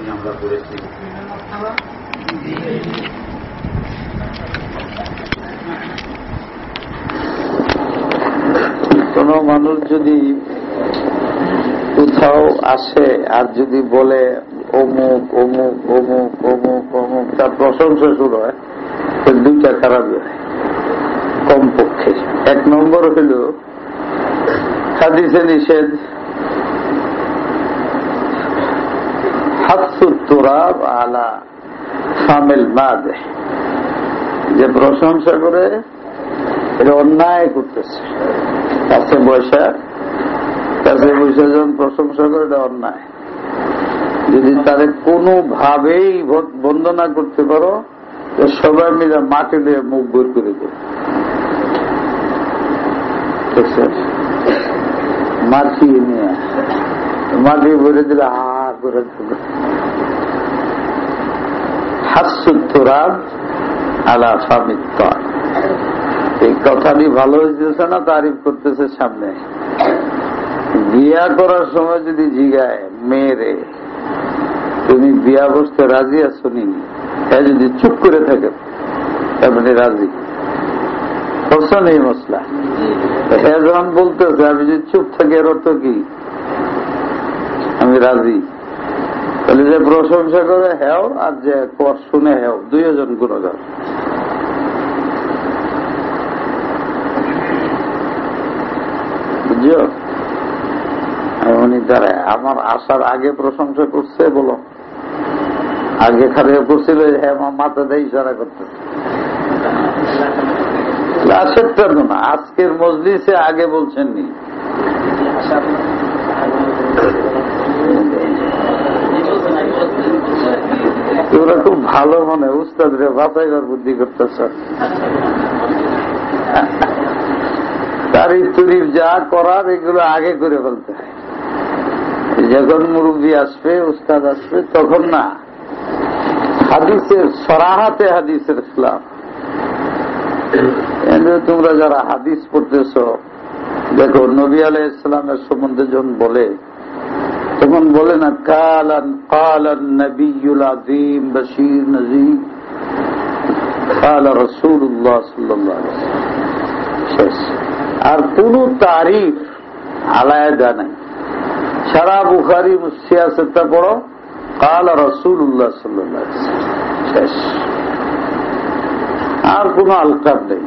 জীবনী আমরা পড়েছি। কোন মানুষ যদি কোথাও আসে আর যদি বলে অমুক অমুক অমুক অমুক অমুক, তার প্রশংসা শুরু হয়, দুইটা খারাপ হয় কমপক্ষে। এক নম্বর হইল হাদিসে নিষেধ হাসুত তুরাব আলা ফামিল মাদে, যে প্রশংসা করে এটা অন্যায় করতেছে। কাছে বৈশা যখন প্রশংসা করে এটা অন্যায়। যদি তাদের কোনোভাবেই বন্দনা করতে পারো, সবাই মিলে মাটি দিয়ে মুখ বের করে দেবে। মাটি নিয়ে মাটি ভরে দিলে হা করে হাসুরাব আলা ফামিত। এই কথাটি ভালো হয়েছে না, তারিফ করতেছে সামনে। বিয়া করার সময় যদি জিগায় মেয়েরে তুমি বিয়া বসতে রাজি আছো নি, হ্যাঁ যদি চুপ করে থাকে তার মানে রাজি করছো নেই মশলা। হ্যাঁ যখন বলতেছে আমি যদি চুপ থাকি, এর অর্থ কি আমি রাজি। তাহলে যে প্রশংসা করে হ্যাও আর যে কর শুনে হ্যাও, দুইজন গুণগার। বুঝছো? উনি দাঁড়ায় আমার আসার আগে প্রশংসা করছে, বলো আগে খারাপ করছিল, হ্যাঁ আমার মাথা দেয় ইশারা করতেছে। আসারটা না, আজকের মজলিসে আগে বলছেননি। ওরা খুব ভালো মনে উস্তাদ রে বাঁচাইবার বুদ্ধি করতেছ। তারিফ তুরিফ যা করার এগুলো আগে করে ফেলতে হয়। যখন মুরব্বী আসবে, উস্তাদ আসবে, তখন না। হাদিসের সরাহাতে হাদিসের ইসলাম। তোমরা যারা হাদিস পড়তেছ, দেখো নবী আলাইহিস সালামের সম্বন্ধে যখন বলে, তখন বলে না কালান কালান নবিয়ুল আযীম বশীর নযীর কালা রাসূলুল্লাহ সাল্লাল্লাহু আলাইহি ওয়াসাল্লাম। আর কোন তারিফ আলাদা নাই। সারা বুখারী সিয়াসতটা পড়ো, কালা রাসূলুল্লাহ সাল্লাল্লাহু আলাইহি ওয়াসাল্লাম, শেষ। আর কোন আলকাব নেই।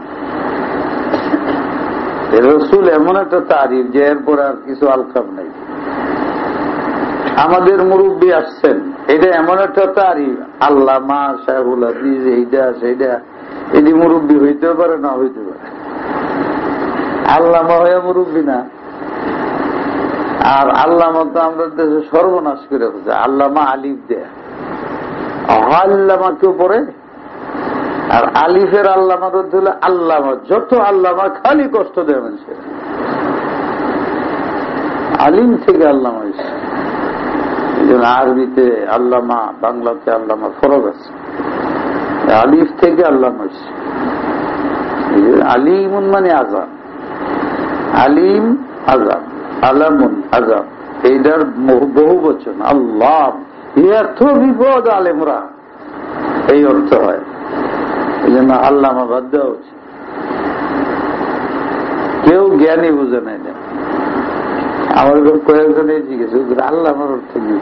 রসুল এমন একটা তারিফ যে এরপর আর কিছু আলকাব নেই। আমাদের মুরব্বী আসছেন, এটা এমন একটা তারিফ, আল্লামা শাইখুল হাদিস এইটা সেইটা, এটি মুরব্বী হইতে পারে না হইতে পারে। আল্লামা হয়ে মুরব্বী না। আর আল্লামা তো আমরা দেশে সর্বনাশ করে হচ্ছে। আল্লামা আলিফ দেয়া, আল্লামা কেউ পড়ে। আর আলিফের আল্লামা রদ্দ হলে আল্লামা, যত আল্লামা খালি কষ্ট দেয় মানুষের। আলিম থেকে আল্লামা এসে, এই জন্য আরবিতে আল্লামা, বাংলাতে আল্লামা ফরক আছে। আলিফ থেকে আল্লামা এসে। আলিমুন মানে আজান, আলিম আজান, আলামুন আজান, এইটার বহু বচন। আল্লাহ এত বিপদ আলেমরা, এই অর্থ হয়। এই জন্য আল্লামা বাদ দেওয়া উচিত। কেউ জ্ঞানী বুঝে নাই। আমার কয়েকজন এই জিজ্ঞেস আল্লামার অর্থ কি,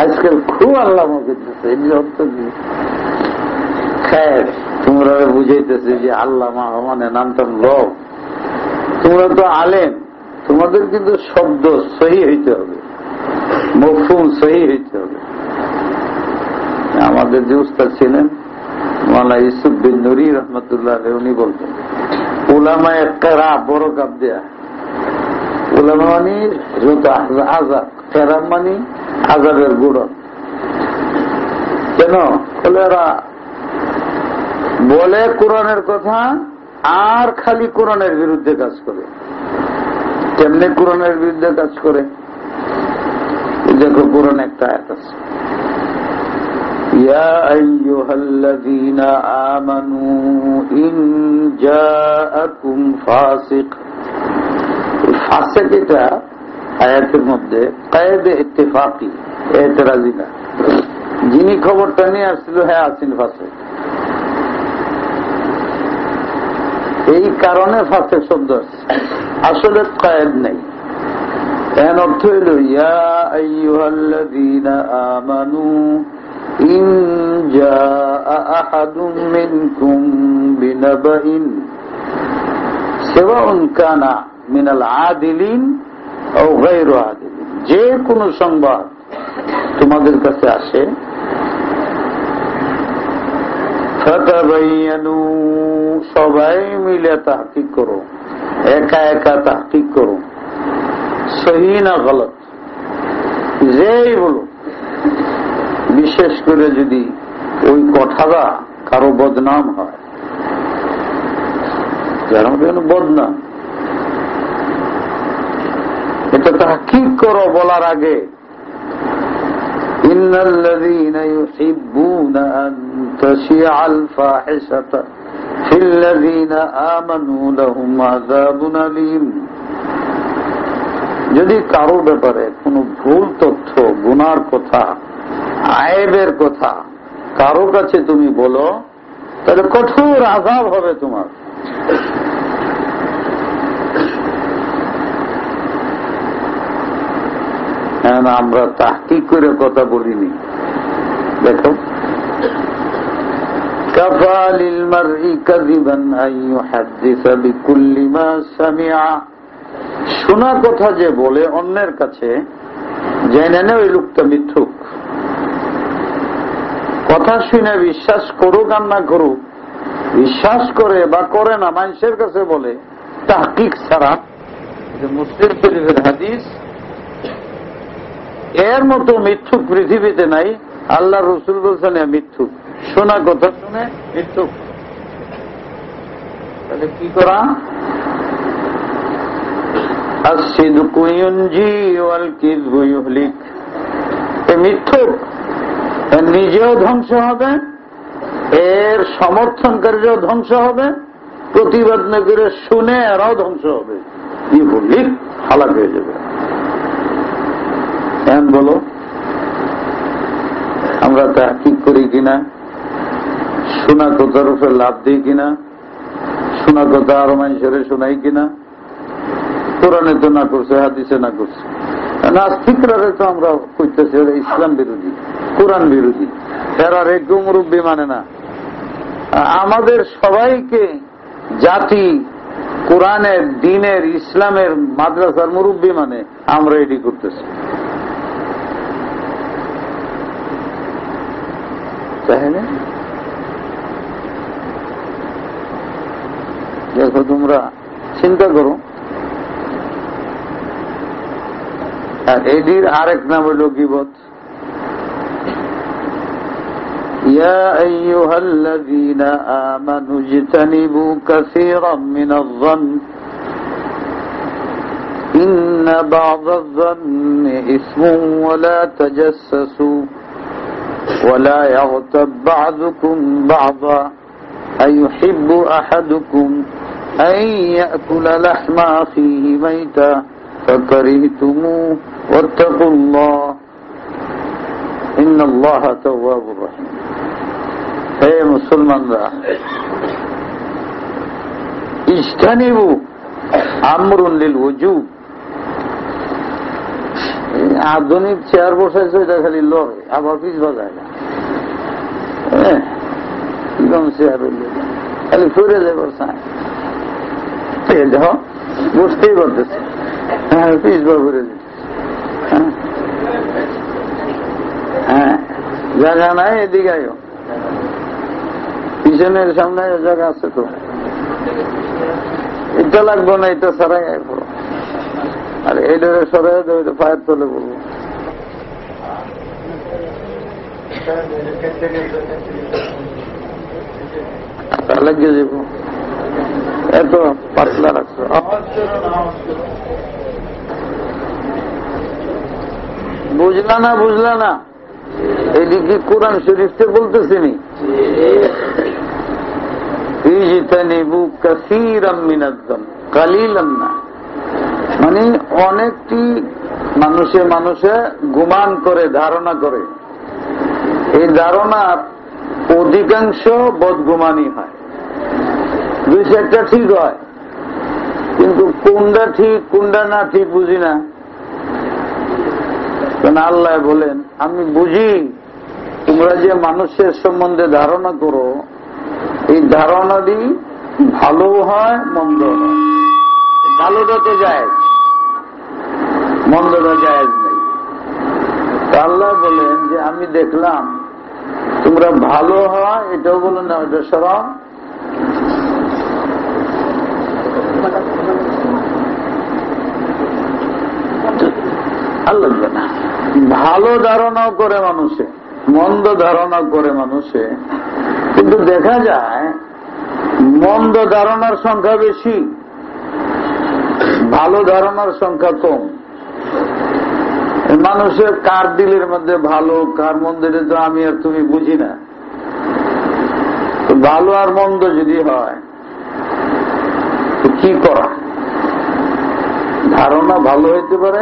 আজকাল খুব আল্লামা করতেছে, এই অর্থ কি? তোমরা বুঝাইতেছে যে আল্লামা মানে নামটাম লোক। তোমরা তো আলেম, তোমাদের কিন্তু শব্দ সহি হইতে হবে, মফহুম সহি হইতে হবে। আমাদের যে উস্তাদ ছিলেন মাওলানা ইউসুফ বিন নুরি রহমতুল্লাহ, উনি বলতেন উলামায়ে কেরাম বড় কাপ দেয়া। উলামা মানে আজাব, কেরাম মানে আজাবের গুড়ন। কেন এরা বলে কোরআনের কথা আর খালি কোরআনের বিরুদ্ধে কাজ করে। কেমনে কোরআনের বিরুদ্ধে কাজ করে? দেখো কোরআন একটা আয়াত আছে, ইয়া আইয়ুহাল্লাযীনা আমানু ইন জাআকুম ফাসিক। ফাসিক এটা আয়াতের মধ্যে কায়েদে ইত্তেফাকি, এতরাজি না। যিনি খবরটা নিয়ে আসছিল হ্যাঁ আছেন ফাঁসে, এই কারণে ফাঁসে শব্দ আসছে, আসলে কায়েদ নেই। এর অর্থ হইল ইয়া আইয়ুহাল্লাযীনা আমানু ইন জাআ আহাদুম মিনকুম বিনাবাইন সাওয়াউন কানা মিনাল আদিলিন আও গায়রু আদিলিন, যে কোনো সংবাদ তোমাদের কাছে আসে ফাতাবায়ানু, সবাই মিলে তাহকিক করো, একা একা তাহকিক করো, সহি না গলত যেই বলো, বিশেষ করে যদি ওই কথাটা কারো বদনাম হয়, যার বদনাম, এটা তাহকিক করো বলার আগে ইন্নাল্লাযীনা ইউহিব্বুনা আন তাশিআল ফাহিশাতা ফিল্লাযীনা আমানু লাহুম আযাবুন আলীম। যদি কারো ব্যাপারে কোনো ভুল তথ্য, গুনার কথা, আয়েবের কথা কারো কাছে তুমি বলো, তাহলে কঠোর আযাব হবে তোমার। আমরা তাহকিক করে কথা বলিনি। দেখো, কাফা লিল মারই কাযিবান আন ইউহাদ্দিসা বিকুল্লি মা সামিআ, শোনা কথা যে বলে অন্যের কাছে, জেনে নে ওই লোকটা মিথ্যুক। কথা শুনে বিশ্বাস করুক আর না করুক, বিশ্বাস করে বা করে না, মানুষের কাছে বলে তাহকিক ছাড়া। মুসলিম শরীফের হাদিস, এর মতো মিথ্যুক পৃথিবীতে নাই। আল্লাহ রসুল বলছেন মিথ্যুক, শোনা কথা শুনে মিথ্যুক। তাহলে কি করা? আসিদকু ইউনজি ওয়াল কিযবু ইহলিক, মিথ্যুক নিজেও ধ্বংস হবে, এর সমর্থনকারীরাও ধ্বংস হবে, প্রতিবাদ না করে শুনে এরাও ধ্বংস হবে, ইহলিক হালাক হয়ে যাবে। এখন বলো, আমরা তাহকিক করি কিনা? শোনা কথার উপর লাভ দিই কিনা? শোনা কথা আরো মানুষের শোনাই কিনা? কোরআনে তো না করছে, হাদিসে না করছে। নাস্তিকরা তো আমরা কইতেছি ইসলাম বিরোধী, কোরআন বিরোধী, এরা রেগু মুরব্বী মানে না। আমাদের সবাইকে জাতি কোরআনের, দ্বীনের, ইসলামের, মাদ্রাসার মুরব্বী মানে আমরা এটি করতেছি। দেখো, তোমরা চিন্তা করো। আর এটির আরেক নাম হইল গীবত। ইয়া আইয়ুহাল্লাযীনা আমানু ইজতানিবু কাসীরাম মিনায-যন্ন ইন্না বা'দায-যন্নি ইসমুন ওয়া লা তাজাসসু ওয়া লা ইয়াগতাব বা'দুকুম বা'দা আইয়ুহিব্বু আহাদুকুম আন ইয়াকুলা লাহমা আখীহি মাইতা فكرهتموه واتقوا الله إن الله تواب رحيم। হে মুসলমানরা, ইজতানিবু আমরুন লিল ওযুব। আধুনিক চেয়ার বসাইছে, এটা খালি লড়ে, আবার পিছ বাজায় না। কিরকম চেয়ার হইলে খালি ফিরে যাবার চায়, দেখো বুঝতেই পারতেছে। জায়গা নাই, এদিকে পিছনের সামনে জায়গা আছে তো, এটা লাগবো না, এটা সরাই পড়ো। আর এইটা সরাই পায়ের তলে বলবো। লাগিয়ে যাবো, এত পাতলা রাখছো। বুঝলা না, বুঝলা না, এদিকে কোরআন শরীফতে বলতেছিনি ইজতানিবু কাসীরাম মিনায-যন্ন, কালিলান না, মানে অনেকটি মানুষে গুমান করে, ধারণা করে এই ধারণার অধিকাংশ বদগুমানি হয়, দুই চারটা ঠিক হয়, কিন্তু কোনটা ঠিক কোনটা না ঠিক বুঝি না। কারণ আল্লাহ বলেন, আমি বুঝি তোমরা যে মানুষের সম্বন্ধে ধারণা করো, এই ধারণাটি ভালো হয় মন্দ হয়। ভালোটা তো জায়েজ, মন্দটা জায়েজ নেই। আল্লাহ বলেন যে আমি দেখলাম তোমরা ভালো হয়, এটাও বলো না, ওটা সরাও। আল্লাহ না, ভালো ধারণাও করে মানুষে, মন্দ ধারণা করে মানুষে, কিন্তু দেখা যায় মন্দ ধারণার সংখ্যা বেশি, ভালো ধারণার সংখ্যা কম। মানুষের কার দিলের মধ্যে ভালো কার মন্দ এটা তো আমি আর তুমি বুঝি না। ভালো আর মন্দ যদি হয় তো কি করা? ধারণা ভালো হইতে পারে,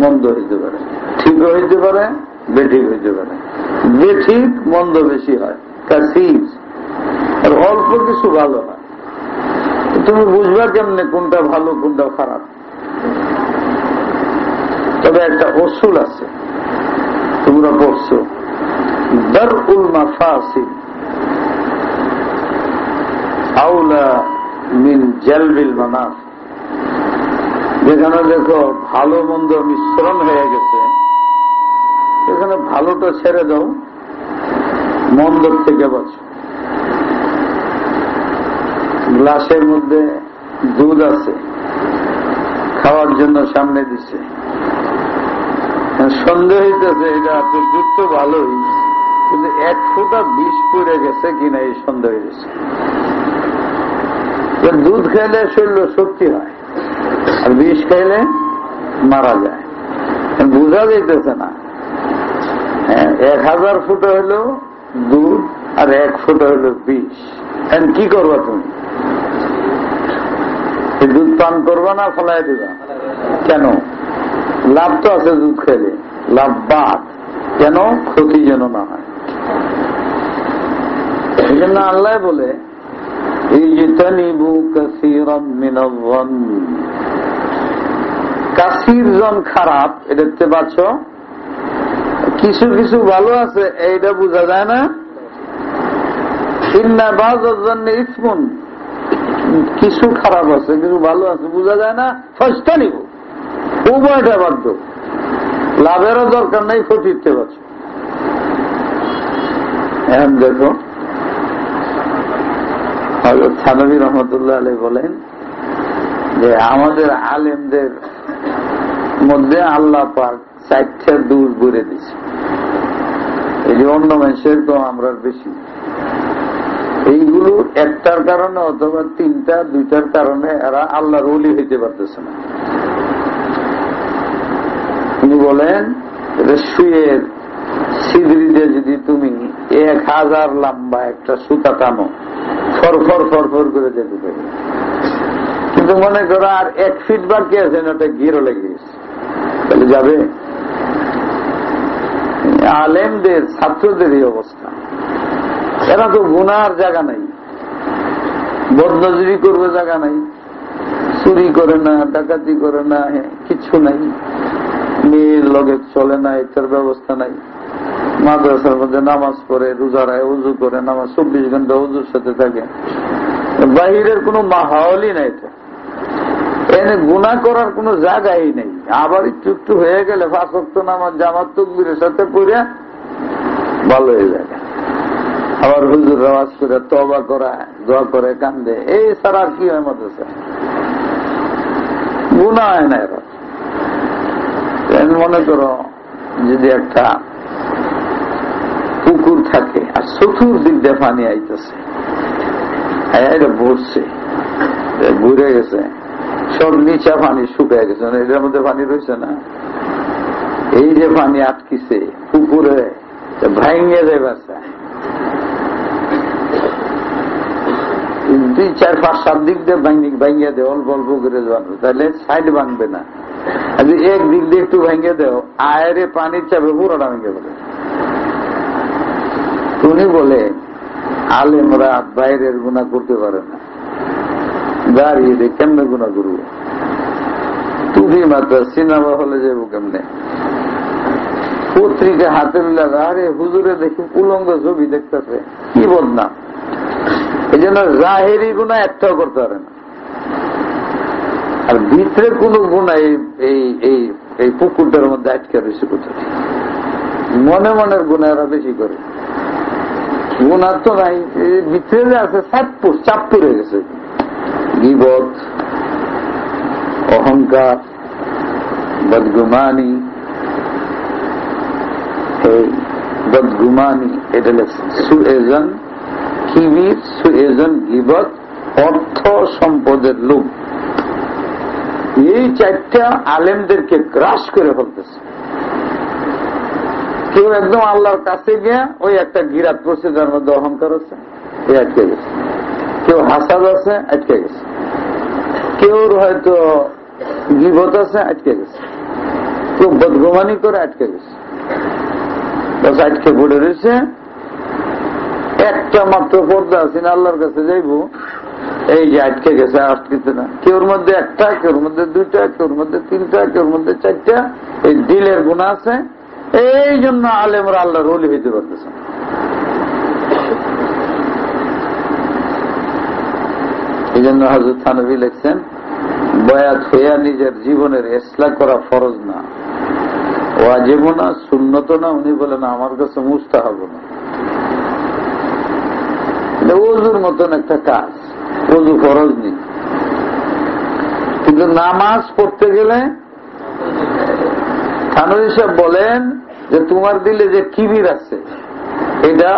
মন্দ হইতে পারে, ঠিক হইতে পারে, বেঠিক হইতে পারে। বেঠিক মন্দ বেশি হয়, কাসির, আর অল্প কিছু ভালো হয়। তুমি বুঝবা কেমনে কোনটা ভালো কোনটা খারাপ? তবে একটা উসুল আছে, তোমরা পড়ছো, দারউল মাফাসিদ আউলা মিন জালবিল মানাফি। যেখানে দেখো ভালো মন্দ মিশ্রণ হয়ে গেছে, এখানে ভালোটা ছেড়ে দাও, মন্দর থেকে বাঁচো। গ্লাসের মধ্যে দুধ আছে, খাওয়ার জন্য সামনে দিছে, সন্দেহ হইতেছে এটা দুধ তো ভালোই, কিন্তু এক ফোঁটা বিষ পড়ে গেছে কিনা এই সন্দেহ হয়েছে। দুধ খাইলে শরীর শক্তি হয়, আর বিষ খাইলে মারা যায়। বোঝা যাইতেছে না, 1000 ফুটা হইল দুধ আর 1 ফুটা হইল বিষ। কি করবা তুমি? দুধ পান করবা না ফলাই দিবা? কেন? লাভ তো আছে দুধ খেলে, লাভ বাদ, কেন? ক্ষতি যেন না হয়। এই জন্য আল্লাহ বলে, কাসির জন খারাপ, এটা দেখতে পাচ্ছ। কিছু কিছু ভালো আছে, এইটা বোঝা যায় না। ইসমুন, কিছু খারাপ আছে, কিছু ভালো আছে, বোঝা যায় না। ফার্স্টটা নিব, উভয়টা বাধ্য, লাভেরও দরকার নেই, ক্ষতিতে পারছ। এখন দেখো, হযরত থানভী রহমতুল্লাহ আলাইহি বলেন যে আমাদের আলেমদের মধ্যে আল্লাহ পাক 4টা দূর করে দিছে। এই যে অন্য মানুষের তো আমরা বেশি, এইগুলো একটার কারণে অথবা 3টা 2টার কারণে এরা আল্লাহর ওলি হইতে পারতেছে না। তিনি বলেন, শুয়ের সিদড়ি দিয়ে যদি তুমি 1000 লম্বা একটা সুতা টানো, ফরফর ফরফর করে যেতে পারবে। কিন্তু মনে করো আর 1 ফিট বাকি আছে, ওটা গিরো লেগে গেছে, তাহলে যাবে? আলেমদের ছাত্রদের এই অবস্থা। এরা তো গুনার জায়গা নাই, বদনজরি করবে জায়গা নাই, চুরি করে না, ডাকাতি করে না, কিছু নাই, মেয়ের লগে চলে না, এটার ব্যবস্থা নাই। মাদ্রাসার মধ্যে নামাজ পড়ে, রোজা রায়, উজু করে, নামাজ 24 ঘন্টা উজুর সাথে থাকে, বাহিরের কোনো মাহলই নাই। এটা এনে গুনাহ করার কোনো জায়গাই নেই। আবার একটু একটু হয়ে গেলে 5 ওয়াক্ত নামাজ জামাত তাকবীরের সাথে পড়ে ভালো হয়ে যায়। আবার হুজুর আওয়াজ করে তওবা করা, দোয়া করে, কান্দে, এই ছাড়া আর কি হয়? মাদ্রাসা গুনাহ হয় না। এরা মনে করো যদি একটা পুকুর থাকে আর চতুর্দিক দিয়ে পানি আইতেছে, এটা ভরছে, ঘুরে গেছে, সব নিচা পানি শুকায় গেছে, এটার মধ্যে পানি রয়েছে না। এই যে পানি আটকিছে পুকুরে, ভাঙিয়ে যাইবার চায়, 2, 4, 5, 7 দিক দিয়ে ভাঙিয়ে দেয়, অল্প অল্প করে যাবে, তাহলে সাইড ভাঙবে না। এক দিক দিয়ে একটু ভেঙে দেও, আয়ের পানির চাপে পুরোটা ভেঙে পড়ে। উনি বলে আলেমরা বাইরের গুনাহ করতে পারে না, দাঁড়িয়ে দিয়ে কেমনে গুনাহ করবো, তুমি মাত্র সিনেমা হলে যাবো কেমনে, পত্রিকা হাতে লাগা, আরে হুজুরে দেখি উলঙ্গ ছবি দেখতেছে, কি বদনাম। এই জন্য জাহেরি গুনাহ একটাও করতে পারে না। আর ভিতরে কোন গুনাহ এই পুকুরটার মধ্যে আটকে রয়েছে কোথায়, মনে মনের গুনাহ এরা বেশি করে, গুনাহ তো নাই, ভিতরে আছে চাপ পড়ে গেছে, গীবত, অহংকার, বদগুমানি, এই বদগুমানি, এটা সুএজন কিবির, সুএজন গীবত, অর্থ সম্পদের লোভ, এই চারটা আলেমদেরকে গ্রাস করে ফেলতেছে। কেউ একদম আল্লাহর কাছে গিয়া ওই একটা গিরাত করছে, যার মধ্যে অহংকার আছে, এ আটকে গেছে। কেউ হাসাদ আছে, আটকে গেছে। কেউ হয়তো গীবত আছে, আটকে গেছে। কেউ বদগুমানি করে আটকে গেছে, বাস আটকে পড়ে রয়েছে। একটা মাত্র পর্দা আছে না, আল্লাহর কাছে যাইব, এই যে আটকে গেছে, আটকিতে না। কেউর মধ্যে একটা, কেউর মধ্যে দুইটা, কেউর মধ্যে তিনটা, কেউর মধ্যে চারটা, এই দিলের গুনাহ আছে। এই জন্য আলেমরা আল্লাহর ওলি হইতে পারতেছে। এই জন্য হযরত থানভী লিখছেন, বয়াত হইয়া নিজের জীবনের ইসলাহ করা ফরজ না, ওয়াজিব না, সুন্নত না। উনি বলেন আমার কাছে মুস্তাহাব না। ওযুর মতন একটা কাজ, ওযু ফরজ নেই, কিন্তু নামাজ পড়তে গেলে থানভী সাহেব বলেন যে তোমার দিলে যে কিবির আছে, এটা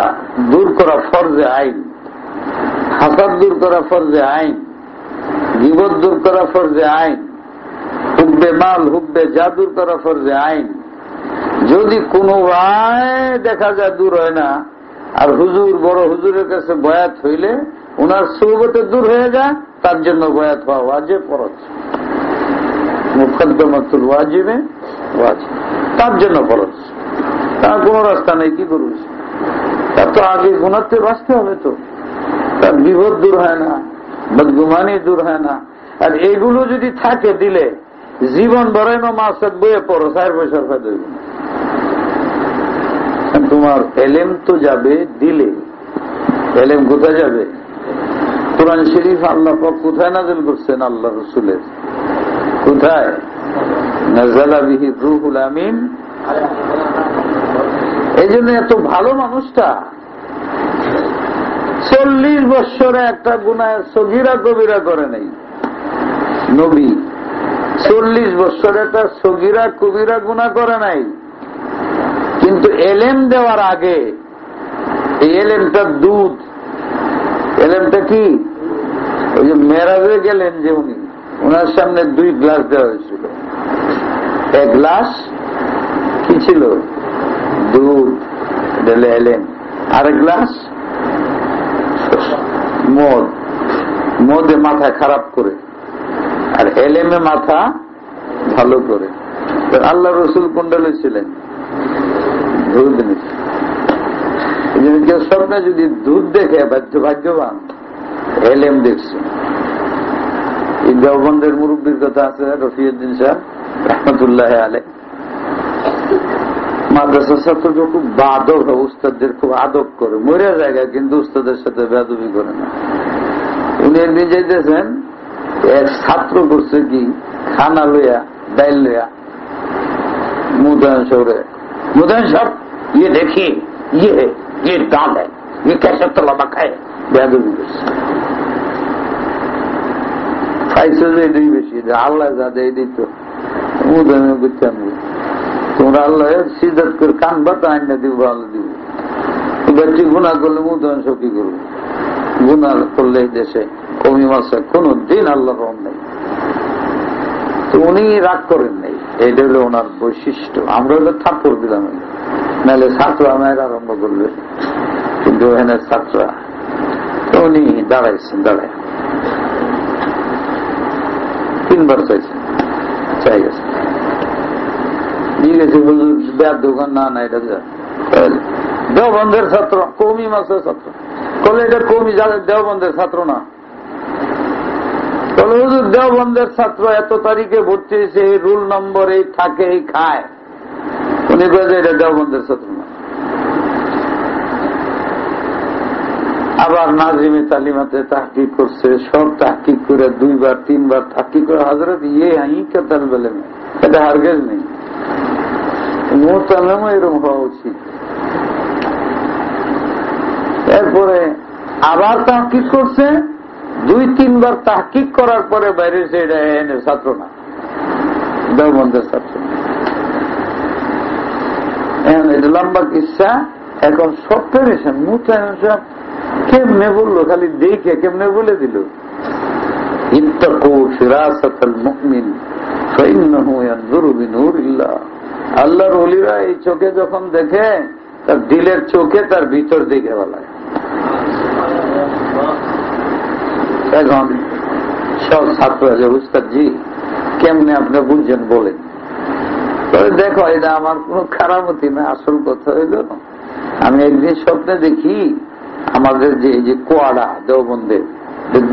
দূর করা ফরজে আইন, হাসাদ দূর করা ফরজে আইন, গীবত দূর করা ফরজে আইন, হুব্বে মাল, হুব্বে যা দূর করা ফরজে আইন। যদি কোনো দেখা যায় দূর হয় না, আর হুজুর বড় হুজুরের কাছে বয়াত হইলে ওনার সুহবতে দূর হয়ে যায়, তার জন্য বয়াত হওয়া ওয়াজিব ফরজ, মুকদ্দমাতুল ওয়াজিবে ওয়াজিব, তার জন্য ফরজ। তার কোন রাস্তা নেই, কি করবে, তার তো আগে গুনাহতে বাঁচতে হবে, তো তার বিপদ দূর হয় না, বদগুমানি দূর হয় না। আর এগুলো যদি থাকে দিলে, জীবন ভরাইনো মাসের বইয়ে পড়ো, 4 পয়সার ফায়দা হইব না। তোমার এলেম তো যাবে দিলে, এলেম কোথায় যাবে? কোরআন শরীফ আল্লাহ পাক কোথায় নাযিল করছেন? আল্লাহ রাসূলের কোথায়? নাযালা বিহি রূহুল আমিন। এই জন্য এত ভালো মানুষটা 40 বছরে একটা গুনাহ সগীরা কবিরা করে নাই নবী, 40 বছরে একটা সগীরা কবিরা গুনাহ করে নাই। কিন্তু এলেম দেওয়ার আগে এই এলেমটা দুধ, এলেমটা কি? ওই যে মেরাজে গেলেন যে উনি, ওনার সামনে 2 গ্লাস দেওয়া হয়েছিল। এক গ্লাস কি ছিল? দুধ, এলেম। আরেক গ্লাস মদ, মদে মাথা খারাপ করে, আর এলেমে মাথা ভালো করে। আল্লাহ রসুল কোনটা ছিলেন? দুধ নিচ্ছে। কেউ স্বপ্নে যদি দুধ দেখে ভাগ্যবান, এলেম দেখছে। এই দেওবন্দের মুরব্বীর কথা আছে, রফিউদ্দিন সাহেব রহমতুল্লাহ আলাইহি। মাদ্রাসার ছাত্রকে খুব বাদক হয়, উস্তাদদের খুব আদব করে, মরে জায়গায়, কিন্তু উস্তাদের সাথে বেয়াদবি করে না। উনি একদিন যাইতেছেন, এক ছাত্র করছে কি, খানা লইয়া, ডাইল লইয়া মুদায়ন শহরে, মুদায়ন সাহেব ये देखिए, ये दाल है, ये कैसे तो लबक है, বেয়াদবি করছে। খাইছে যে এটাই বেশি, আল্লাহ যা দেয় এটাই তো মুদায়ন করতে। তোমরা আল্লাহ সিজত করে কানবা, তা আইনা দিব, আল্লাহ দিব। ব্যক্তি গুণা করলে মুদায়ন সব কি করবো? গুণা করলে দেশে কমি মাসে কোন দিন আল্লাহর রহম নেই। তো উনি রাগ করেন নাই, এটা হলো ওনার বৈশিষ্ট্য। আমরা হলে থাপ্পড় দিলাম, নাহলে ছাত্র আমার আরম্ভ করবে, কিন্তু এখানে ছাত্রা। তো উনি দাঁড়াইছেন, দাঁড়ায় 3 বার চাইছেন, চাই গেছে, দিয়ে গেছে, ব্যাগ দোকান না, না এটা দেওবন্দের ছাত্র, কওমি মাসের ছাত্র। বলে এটা কওমি দেওবন্দের ছাত্র না। বলে হুজুর দেওবন্দের ছাত্র এত তারিখে ভর্তি হয়েছে, এই রুল নম্বর, এই থাকে, এই খায়। উনি বলে এটা দেওবন্দের ছাত্র না। আবার নাজিমে তালিমাতে তাহকিক করছে, সব তাহকিক করে 2 বার 3 বার তাহকিক করে হযরত ইয়ে হাই কাতাল বলে এটা হারগেজ নেই। মুতাল্লামও এরকম হওয়া উচিত। এরপরে আবার তাহকিক করছে, 2-3 বার তাহকিক করার পরে বাইরে এটা এনের ছাত্র না, দেওবন্দের ছাত্র। এটা লম্বা কিসা। এখন সব পেরেছেন মুতাল্লাম কেমনে বললো, খালি দেখে কেমনে বলে দিল, ইত্তাকু ফিরাসাতাল মুমিন ফাইন্নাহু ইয়ানজুরু বিনুরিল্লাহ। আল্লাহর ওলিরা এই চোখে যখন দেখে, তার দিলের চোখে তার ভিতর দিকে বলায়। এখন সব ছাত্ররা যে উস্তাদ জি কেমনে আপনি বুঝছেন বলেন। তবে দেখো এটা আমার কোন খারামতি না, আসল কথা হইল আমি একদিন স্বপ্নে দেখি আমাদের যে এই যে কোয়াড়া দেওবন্দের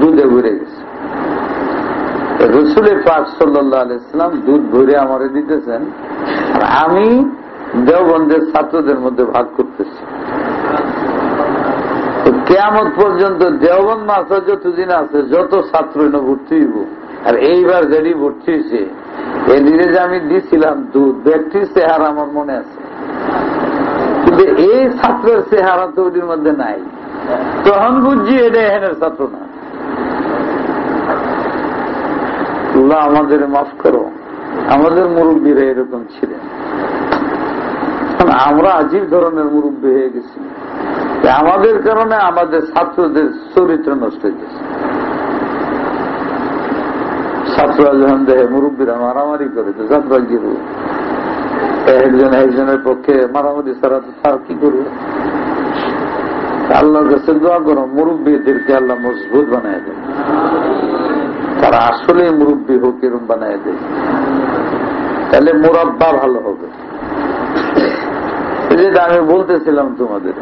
দুধে ভরে গেছে। রাসূল পাক সাল্লাল্লাহু আলাইহি ওয়াসাল্লাম দুধ ভরে আমারে দিতেছেন, আর আমি দেওবন্দের ছাত্রদের মধ্যে ভাগ করতেছি। কিয়ামত পর্যন্ত দেওবন্দ মাসে যতদিন আছে যত ছাত্র ভর্তি হইব, আর এইবার যেটি ভর্তি হয়েছে এদিকে যে আমি দিছিলাম দুধ, ব্যক্তির চেহারা আমার মনে আছে, কিন্তু এই ছাত্রের চেহারা তো ওটির মধ্যে নাই। তখন বুঝছি এটা এহেনের ছাত্র না। আল্লাহ আমাদের মাফ করো, আমাদের মুরব্বীরা এরকম ছিলেন। আমরা আজীব ধরনের মুরব্বী হয়ে গেছি, আমাদের কারণে আমাদের ছাত্রদের চরিত্র নষ্ট হয়েছে। ছাত্ররা যখন দেখে মুরব্বীরা মারামারি করে, তো ছাত্ররা কি করবে? একজন একজনের পক্ষে মারামারি ছাড়া তো তার কি করবে? আল্লাহর কাছে দোয়া করো মুরব্বীদেরকে আল্লাহ মজবুত বানায় দেয়, তারা আসলে মুরব্বী হোক এরকম বানায় দেয়, তাহলে মুরাব্বা ভালো হবে। যেটা আমি বলতেছিলাম তোমাদের,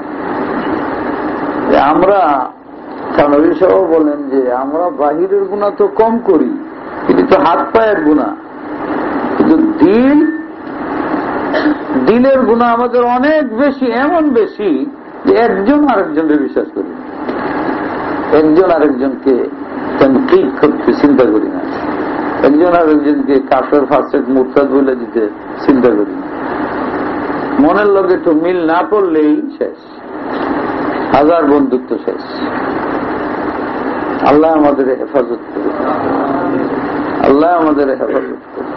আমরা থানবী সহ বলেন যে আমরা বাহিরের গুনাহ তো কম করি, কিন্তু তো হাত পায়ের গুনাহ, কিন্তু দিলের গুনাহ আমাদের অনেক বেশি, এমন বেশি যে একজন আরেকজনকে বিশ্বাস করি, একজন আরেকজনকে তানকীদ করতে চিন্তা করি না, একজন আরেকজনকে কাফের ফাসেক মুরতাদ বলে দিতে চিন্তা করি না। মনের লগে একটু মিল না পড়লেই শেষ, হাজার বন্ধুত্ব শেষ। আল্লাহ আমাদের হেফাজত করুন, আল্লাহ আমাদের হেফাজত করুন।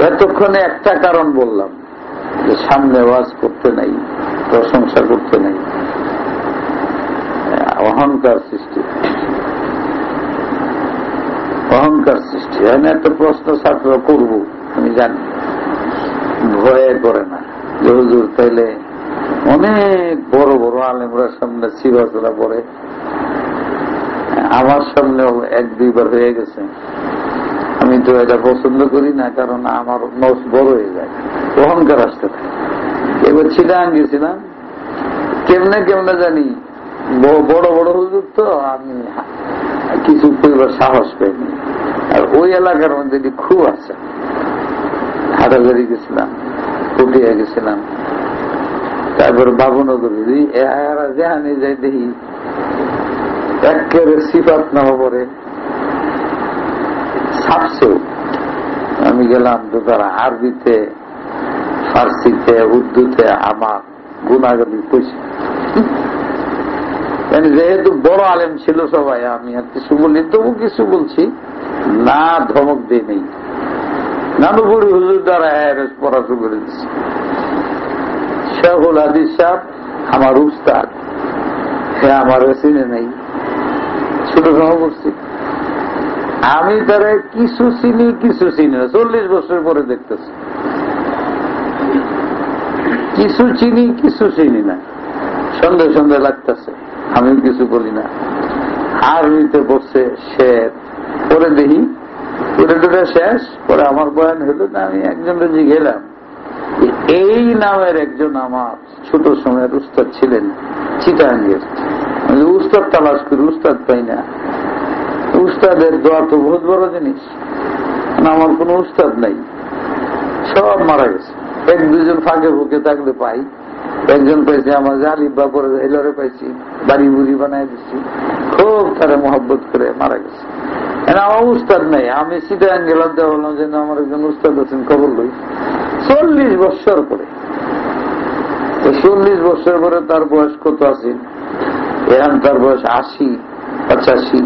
এতক্ষণে একটা কারণ বললাম যে সামনে ওয়াজ করতে নাই, প্রশংসা করতে নাই, অহংকার সৃষ্টি, অহংকার সৃষ্টি। আমি একটা প্রশ্ন ছাত্র করব, আমি জানি ভয়ে করে না যে হুজুর তাইলে অনেক বড় বড় আলেমরা সামনে সিরাজুল্লাহ পড়ে, আমার সামনেও 1-2 বার হয়ে গেছে, আমি তো এটা পছন্দ করি না, কারণ আমার নস বড় হয়ে যায়, অহংকার আসতে থাকে। এবার ছিলাম গেছিলাম কেমনে কেমনে জানি বড় বড় হুজুর, তো আমি কিছু কইবার সাহস পাইনি। আর ওই এলাকার মধ্যে খুব আছে, হাটাজারি গেছিলাম, পটিয়া গেছিলাম, তারপর বাবুনগর যেখানে যাই দেখি একেবারে সিফাত নামা পরে ছাপছেও। আমি গেলাম তো তারা আরবিতে, ফার্সিতে, উর্দুতে আমার গুণাগালি কইছে। যেহেতু বড় আলেম ছিল সবাই, আমি আর কিছু বলি, তবু কিছু বলছি না, ধমক দিয়ে নেই। নানুপুরি হুজুর দ্বারা পড়া শুরু করে দিচ্ছি। শেখুল হাদিস সাহেব আমার উস্তাদ, হ্যাঁ আমার চিনে নেই, ছোট সময় করছি আমি, তারা কিছু চিনি কিছু চিনি না। 40 বছর পরে দেখতেছি কিছু চিনি কিছু চিনি না, সন্দেহ সন্দেহ লাগতেছে, আমিও কিছু বলি না। আরবিতে বসছে শের, পরে দেখি পুরো শেষ, পরে আমার বয়ান হলো না, আমি একজনের যে গেলাম এই নামের একজন আমার ছোট সময়ের উস্তাদ ছিলেন চিটাঙ্গের। উস্তাদ তালাশ করি, উস্তাদ পাই না। উস্তাদের দোয়া তো বহুত বড় জিনিস। আমার কোন উস্তাদ নাই, সব মারা গেছে। এক দুজন ফাঁকে ফুঁকে থাকলে পাই। একজন পাইছি আমার জালিবা করে হেলরে পাইছি, বাড়ি বুড়ি বানাই দিচ্ছি, খুব তারা মহব্বত করে মারা গেছে। আমার উস্তাদ নাই। আমি চিটাগাং গেলাম, বললাম যে আমার একজন উস্তাদ আছেন, খবর লই। 40 বছর পরে, 40 বছর পরে তার বয়স কত আছে? এখন তার বয়স 80-85।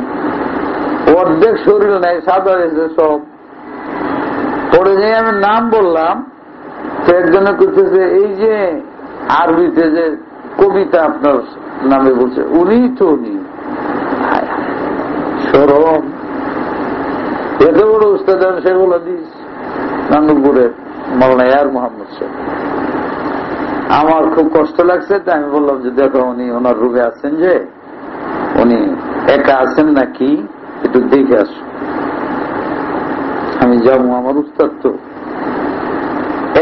অর্ধেক শরীর নাই, সাদা হয়েছে সব। পরে যে আমি নাম বললাম, তো একজনে করতেছে এই যে আরবিতে যে কবিতা আপনার নামে বলছে, উনি তো উনি। সরম, এত বড় উস্তাদ সেগুলো দিস। নান্দপুরের মৌলানা ইয়ার মোহাম্মদ সাহেব। আমার খুব কষ্ট লাগছে, তাই আমি বললাম যে দেখো উনি ওনার রুমে আছেন, যে উনি একা আছেন নাকি একটু দেখে আস। আমি যাবো, আমার উস্তাদ তো।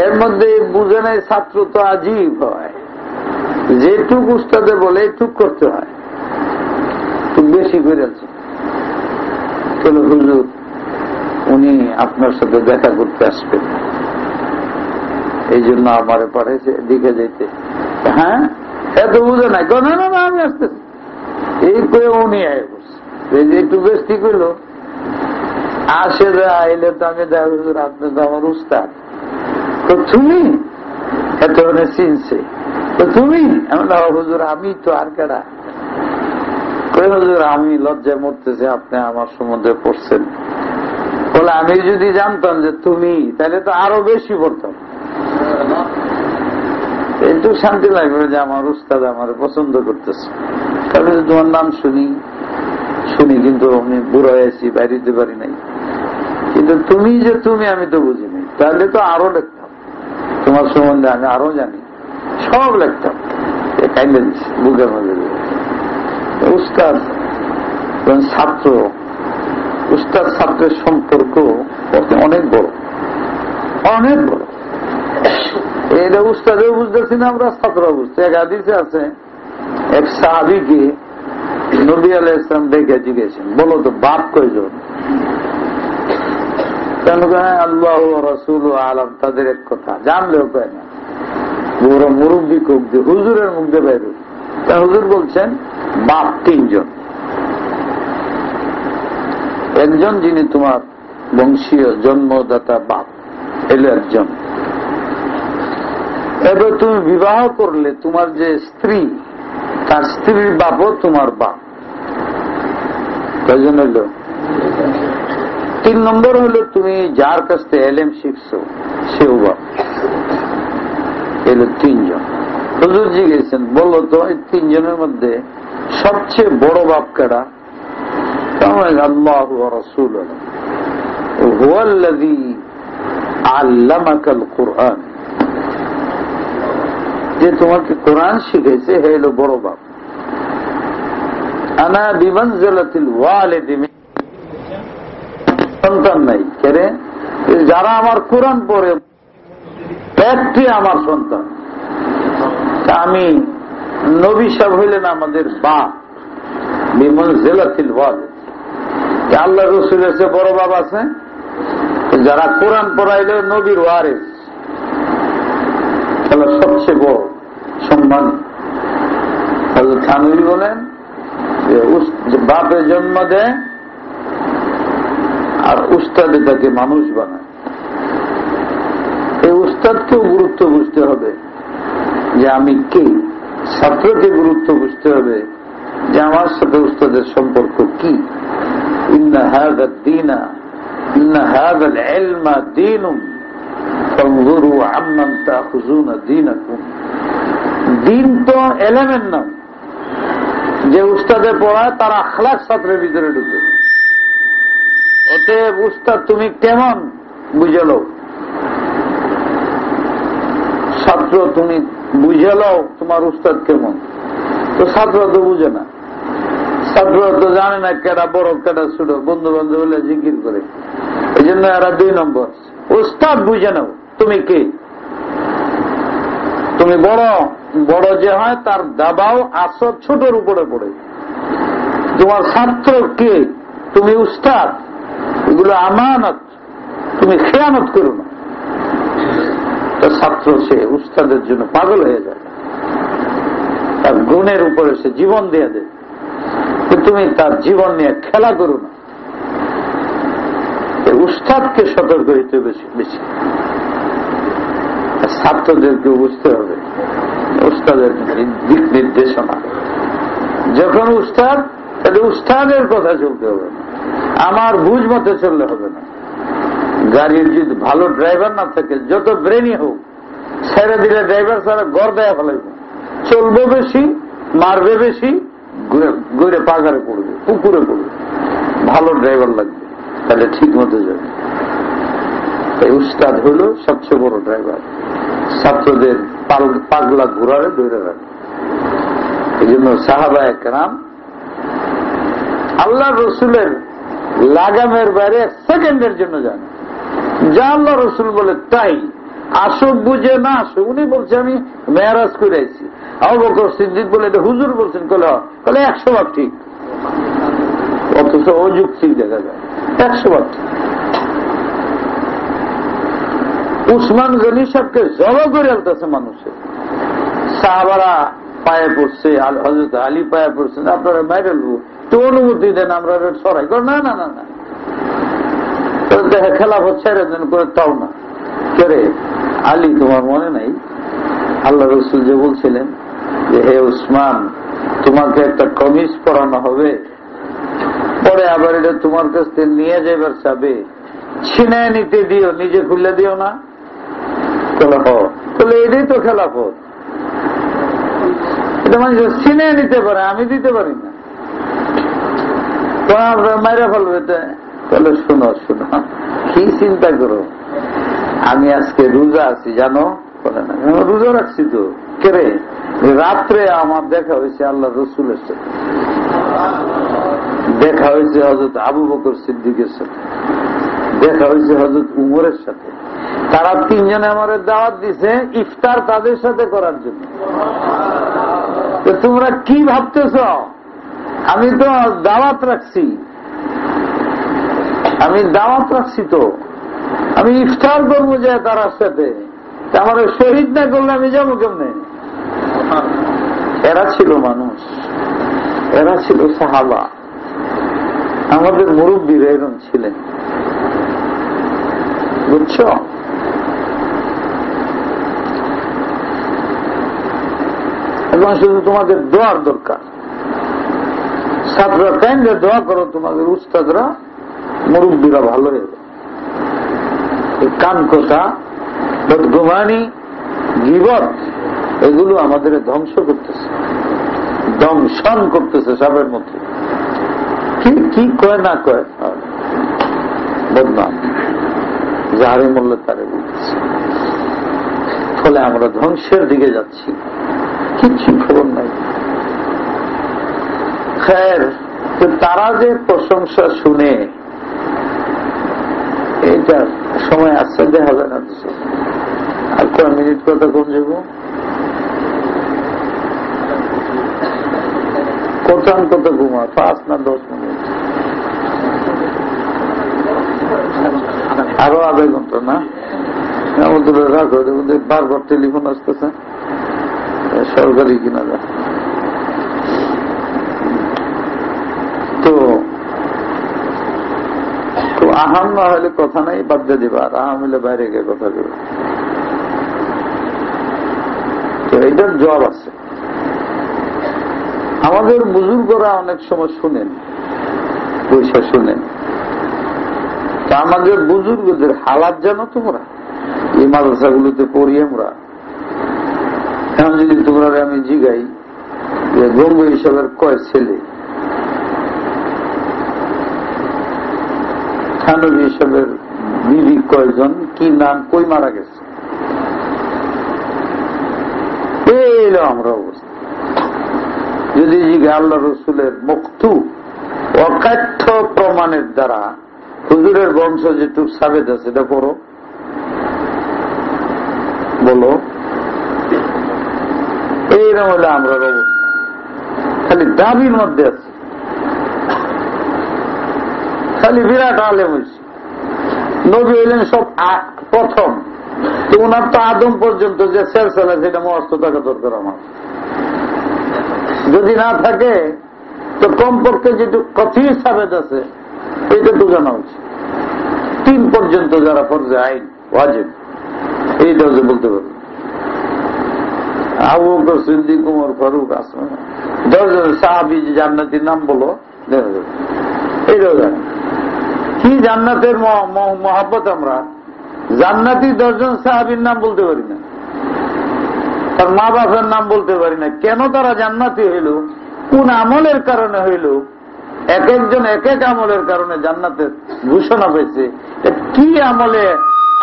এর মধ্যে বুঝে নাই, ছাত্র তো আজীব হয়, যেটুক উস্তাদে বলে এটুক করতে হয়, খুব বেশি করে আছে। হুজুর উনি আপনার সাথে দেখা করতে আসবেন, এই জন্য আমারে পাঠাইছে দিকে যেতে। হ্যাঁ, এত বুঝে নাই, না না না আমি আসতেছি, এই করে উনি আয় বসে। এই যে একটু বেশ ঠিক হইল, আসে আইলে তো আমি দেখা, হুজুর আপনি তো আমার উস্তাদ। তো তুমি এত চিনছে, তো তুমি? হুজুর আমি তো আর কেডা? হুজুর আমি লজ্জায় মরতেছি, আপনি আমার সম্বন্ধে পড়ছেন। বলে আমি যদি জানতাম যে তুমি, তাহলে তো আরো বেশি পড়তাম। একটু শান্তি লাগবে যে আমার উস্তাদ আমার পছন্দ করতেছে। তাহলে তোমার নাম শুনি কিন্তু আমি বুড়ো হয়েছি, বাইরে দিতে পারি নাই। কিন্তু তুমি যে তুমি, আমি তো বুঝিনি। তাহলে তো আরো লিখতাম, তোমার সম্বন্ধে আমি আরো জানি, সব লিখতাম। বুকের মধ্যে উস্তাদ ছাত্র, উস্তাদ ছাত্রের সম্পর্ক অনেক বড়, অনেক বড়। এটা উস্তাদেও বুঝতেছি না আমরা, ছাত্রও বুঝতে। এক হাদিসে আছে, এক সাহাবীকে নবী আলাইহিস সালাম দেখে জিজ্ঞেসেন, বলো তো বাপ কয়জন? আল্লাহ রাসূল আলাম, তাদের এক কথা জানলেও কয় না। বড় মুরব্বী কোক দিয়ে হুজুরের মুখ দিয়ে বাইরে, হুজুর বলছেন বাপ 3 জন। একজন যিনি তোমার বংশীয় জন্মদাতা বাপ, এলো একজন। এবার তুমি বিবাহ করলে তোমার যে স্ত্রী, তার স্ত্রীর বাপও তোমার বাপ। কয়জন হইল? 3 নম্বর হলো তুমি যার কাছ থেকে এলেম শিখছো, সেও বাপ। এলো 3 জন। হুজুর জিজ্ঞেসেন, বললো তো এই 3 জনের মধ্যে সবচেয়ে বড় বাপ কেডা? আল্লাহ ওয়া রাসূলুহু হুয়াল্লাযী আল্লামাকাল কুরআন, যে তোমাকে কোরআন শিখেছে, হে হলো বড় বাপ। আনা বিমানজিলাতিল ওয়ালিদি, সন্তান নাই কেরে, যারা আমার কোরআন পড়ে একটি আমার সন্তান। আমি নবী সাহেব হইলেন আমাদের বাপ, বিমানজিলাতিল ওয়ালিদ। আল্লাহ রাসূলের চেয়ে বড় বাপ আছে? যারা কোরআন পড়াইলে নবীর ওয়ারিস, তাহলে সবচেয়ে বড় সম্মানী। হযরত থানভী বলেন যে বাপে জন্ম দেয় আর উস্তাদে তাকে মানুষ বানায়। এই উস্তাদকেও গুরুত্ব বুঝতে হবে যে আমি কে, ছাত্রকে গুরুত্ব বুঝতে হবে যে আমার সাথে উস্তাদের সম্পর্ক কি। ইন্না হাযাদ দীনা, ইন্না হাযাল ইলমা দীনুন ফানজুরু আম্মান তাখুযুনা দীনাকুম। দিন তো এলেমের নাম, যে উস্তাদে পড়ায় তার আখলাক ছাত্রের ভিতরে ঢুকে। অতএব উস্তাদ তুমি কেমন বুঝে লও, ছাত্র তুমি বুঝে লও তোমার উস্তাদ কেমন। তো ছাত্র তো বুঝে না, ছাত্র তো জানে না কেডা বড় কেডা ছোট, বন্ধু বান্ধব হলে জিকির করে। এই জন্য এরা 2 নম্বর। উস্তাদ বুঝে নাও তুমি কে, তুমি বড় বড় যে হয় তার দাবাও আসর ছোটর উপরে পড়ে। তোমার ছাত্র কে, তুমি উস্তাদ, এগুলো আমানত, তুমি খেয়ানত করো না। ছাত্র সে উস্তাদের জন্য পাগল হয়ে যায়, তার গুণের উপরে সে জীবন দিয়ে দেয়, তুমি তার জীবন নিয়ে খেলা করো না। উস্তাদকে সতর্ক হইতে বেশি বেশি, ছাত্রদেরকে বুঝতে হবে উস্তাদের দিক নির্দেশনা। যখন উস্তাদ, তাহলে উস্তাদের কথা চলতে হবে না, আমার বুঝ মতে চললে হবে না। গাড়ির যদি ভালো ড্রাইভার না থাকে, যত ব্রেনই হোক, ছেড়ে দিলে ড্রাইভার ছাড়া গড় দেয়া ফেলাইব, চলবে বেশি, মারবে বেশি, ঘুরে পাগারে পড়বে, পুকুরে পড়বে। ভালো ড্রাইভার লাগবে, তাহলে ঠিক মতো যাবে। এই উস্তাদ হইল সবচেয়ে বড় ড্রাইভার, ছাত্রদের পাগলা ঘোরারে ধরে রাখে। এই জন্য সাহাবায়ে কেরাম আল্লাহ রসুলের লাগামের বাইরে এক সেকেন্ডের জন্য জানে, যা আল্লাহ রসুল বলে তাই, আসুক বুঝে না আসুক। উনি বলছে আমি মেরাজ করে আইছি, আবু বকর সিদ্দিক বলে এটা হুজুর বলছেন, কলে 100 ভাগ ঠিক, অথচ অযুক্তি দেখা যায় 100 ভাগ ঠিক। উসমান গনি সাহেবকে জড়ো করে আলতেছে মানুষে, সাহাবারা পায়ে পড়ছে, হযরত আলী পায়ে পড়ছেন, আপনারা বাইরে তো অনুমতি দেন, আমরা সরাই কর। না না না না, দেখে খেলাফত ছেড়ে দেন করে, তাও না। কে আলী, তোমার মনে নাই আল্লাহ রসুল যে বলছিলেন যে হে উসমান, তোমাকে একটা কমিজ পরানো হবে, পরে আবার এটা তোমার কাছ থেকে নিয়ে যাবার চাবে, ছিনায় নিতে দিও, নিজে খুলে দিও না। তাহলে এটাই তো খেলাফত, এটা মানুষ ছিনায় নিতে পারে, আমি দিতে পারি না, তোমার মাইরা ফেলবে। তাহলে শোনো শোনো, কি চিন্তা করো, আমি আজকে রোজা আছি জানো, বলে না রোজা রাখছি তো। কেরে রাত্রে আমার দেখা হয়েছে আল্লাহ রসুলের সাথে, দেখা হয়েছে হযরত আবু বকর সিদ্দিকের সাথে, দেখা হয়েছে হযরত উমরের সাথে। তারা 3 জনে আমার দাওয়াত দিছে ইফতার তাদের সাথে করার জন্য। তোমরা কি ভাবতেছ, আমি তো দাওয়াত রাখছি, আমি দাওয়াত রাখছি তো, আমি ইফতার করবো যে তার সাথে, আমার শহীদ না করলে আমি যাবো কেমনে? এরা ছিল মানুষ, এরা ছিল সাহাবা, আমাদের মুরব্বীরা এরকম ছিলেন, বুঝছো? এবং শুধু তোমাদের দোয়ার দরকার, ছাত্ররা কেন্দ্রে দোয়া করো, তোমাদের উস্তাদরা মুরব্বীরা ভালো হয়ে যাবে। কান কথা, বদগুমানি, গীবত, এগুলো আমাদের ধ্বংস করতেছে, দংশন করতেছে সাপের মতো। কি কয় না কয় বদনাম, যারে মূল্য তারে বলতেছে। ফলে আমরা ধ্বংসের দিকে যাচ্ছি, কিচ্ছু খবর নাই। খের, তারা যে প্রশংসা শুনে, এইটা সময় আসছে, দেখা যায় না। আর কয় মিনিট কথা কোন যাব, কত ঘুমা, 5 না 10 মিনিট, আরো আধা ঘন্টা না, আমাদের রাখো। বারবার টেলিফোন আসতেছে, সরকারি কিনা যায়। তো আহাম না হলে কথা নাই, বাদ দিয়ে দিবা, আর আহাম হলে বাইরে গিয়ে কথা দেবে। তো এইটার জবাব আছে। আমাদের বুজুর্গরা অনেক সময় শুনেন, পয়সা শুনেন। তা আমাদের বুজুর্গদের হালাত জানো তোমরা? এই মাদ্রাসাগুলোতে পড়ি আমরা, এখন যদি তোমরা আমি জিগাই যে গঙ্গু হিসাবের কয় ছেলে, থানবী হিসাবের বিবি কয়জন, কি নাম, কই মারা গেছে, এলো আমরা অবস্থা। যদি জিগে আল্লাহ রসুলের মুক্তু অকাঠ্য প্রমাণের দ্বারা হুজুরের বংশ যেটুক সাবেদ আছে, এটা পড়ো, বলো এইরকম হলে আমরা অবস্থা খালি দাবির মধ্যে আছি, খালি বিরাট আলেম হয়েছে। নবী হইলেন সব প্রথম, তো ওনার তো আদম পর্যন্ত যে সেলসেলা সেটা মস্ত টাকা দরকার আমার। যদি না থাকে তো কমপক্ষে যেটু কথি সাবেদ আছে এটা তো জানা উচিত। 3 পর্যন্ত যারা ফরজে আইন ওয়াজিব এইটাও যে বলতে পারবে। আবু বকর সিদ্দিক, ওমর ফারুক, ওসমান, 10 জন সাহাবী যে জান্নাতীর নাম বলো, এইটাও জানি কি জান্নাতের মহব্বত। আমরা জান্নাতি 10 জন সাহাবীর নাম বলতে পারি না, তার মা বাপের নাম বলতে পারি না। কেন তারা জান্নাতি হইল, কোন আমলের কারণে হইল, এক একজন এক এক আমলের কারণে জান্নাতের ঘোষণা পেয়েছে। কি আমলে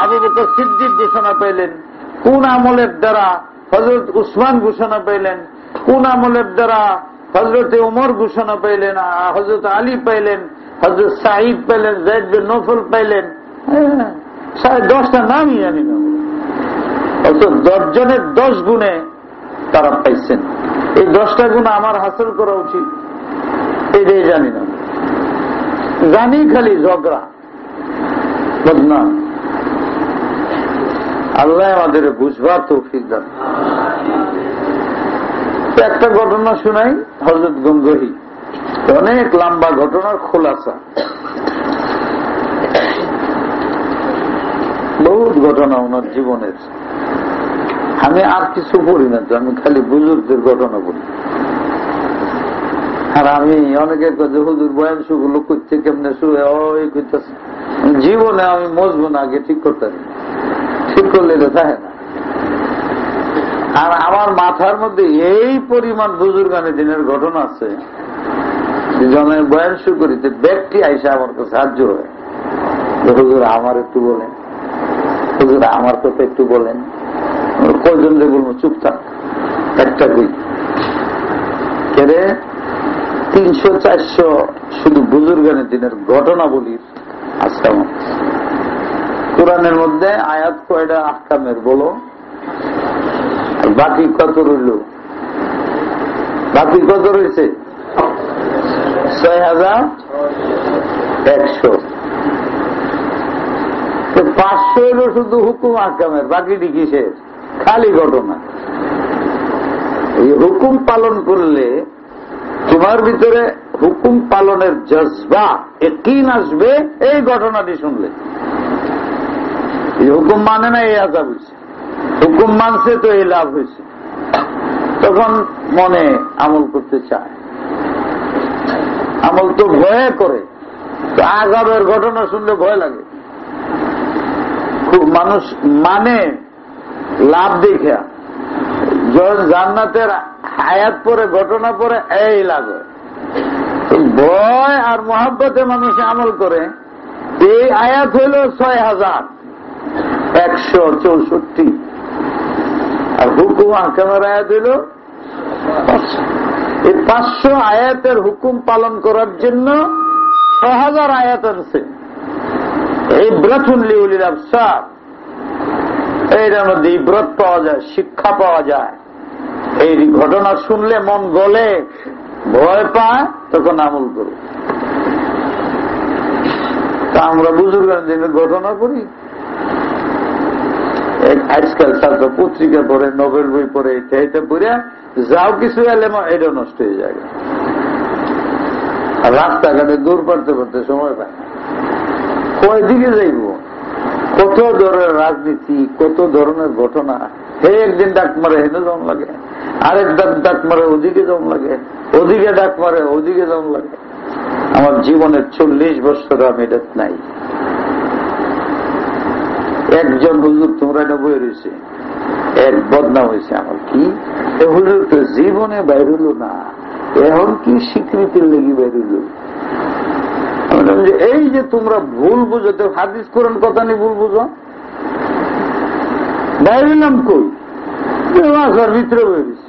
আবু বকর সিদ্দিক ঘোষণা পাইলেন, কোন আমলের দ্বারা হযরত উসমান ঘোষণা পাইলেন, কোন আমলের দ্বারা হযরত ওমর ঘোষণা পাইলেন, হযরত আলী পাইলেন, হযরত সাঈদ পাইলেন, যায়েদ বিন নফল পাইলেন, 10টা নামই জানি না। অত 10 জনের 10 গুণে তারা পাইছেন। এই 10টা গুণ আমার হাসিল করা উচিত, এটাই জানি না। জানি খালি ঝগড়া বদনাম। আল্লাহ আমাদের বুঝবার তৌফিক দান। একটা ঘটনা শুনাই, হযরত গঙ্গোহী, অনেক লম্বা ঘটনার খোলাসা, বহুত ঘটনা ওনার জীবনের। আমি আর কিছু পড়ি না, তো আমি খালি বুজুর্গদের ঘটনা বলি। আর আমি অনেকের কাছে হুজুর বয়ান শুগুলো করছে কেমনে শুয়ে ওই করতেছে, জীবনে আমি মজবো না, আগে ঠিক করতে পারি, ঠিক করলে এটা থাকে না। আর আমার মাথার মধ্যে এই পরিমাণ বুজুর্গানের দিনের ঘটনা আছে, জনের বয়ান শুরু করিতে ব্যক্তি আইসা আমার কাছে সাহায্য হয়, হুজুর আমার একটু বলেন, হুজুর আমার কথা একটু বলেন। কয়জন যে বলবো, চুপ থাক, একটা কই কেরে 300-400 শুধু বুজুর্গানের দিনের ঘটনা বলি। আজকে কোরআনের মধ্যে আয়াত কয়টা আহকামের বলো, বাকি কত রইল? বাকি কত রয়েছে? 6100। 500 হইল শুধু হুকুম আহকামের, বাকিটি কিসের? খালি ঘটনা। এই হুকুম পালন করলে তোমার ভিতরে হুকুম পালনের জজবা ইয়াকিন আসবে। এই ঘটনাটি শুনলে এই হুকুম মানে না, এই আযাব হয়েছে, হুকুম মানছে তো এই লাভ হয়েছে, তখন মনে আমল করতে চায়। আমল তো ভয়ে করে, তো আযাবের ঘটনা শুনলে ভয় লাগে। খুব মানুষ মানে লাভ দেখে, যখন জান্নাতের আয়াত পরে ঘটনা পরে এই লাগে, ভয় আর মহব্বতে মানুষ আমল করে। এই আয়াত হইল 6164, আর হুকুম আহকামের আয়াত হইল 500। এই 500 আয়াতের হুকুম পালন করার জন্য 6000 আয়াত আছে। ইবরাতুন লিউলিল আবসার, এইটার মধ্যে ইবরত পাওয়া যায়, শিক্ষা পাওয়া যায়। এই ঘটনা শুনলে মন গলে, ভয় পায়, তখন আমল করো। তা আমরা বুজুর্গের দিনের ঘটনা পড়ি, আজকাল ছাত্র পত্রিকা পড়ে, নোবেল বই পড়ে, এটা পড়ে যাও কিছু এলে এটা নষ্ট হয়ে যায়। রাস্তাঘাটে দূর পারতে পারতে সময় পায় না, কয় দিকে যাইব, কত ধরনের রাজনীতি, কত ধরনের ঘটনা। হে একদিন ডাক মারে হেনে জম লাগে, আরেক ডাক মারে ওদিকে জম লাগে, ওদিকে ডাক মারে ওদিকে জম লাগে। আমার জীবনের 40 বছর আমি এটা নাই। একজন হুজুর তোমরা এটা বই রয়েছে, এক বদনাম হয়েছে আমার, কি হুজুর তো জীবনে বাইর হইল না, এখন কি স্বীকৃতির লেগে বাইর হইল। এই যে তোমরা ভুল বুঝো, তো হাদিস কোরআন কথা নিয়ে ভুল বুঝো, বাইর হইলাম কই, ভিতরে বেরিয়েছি।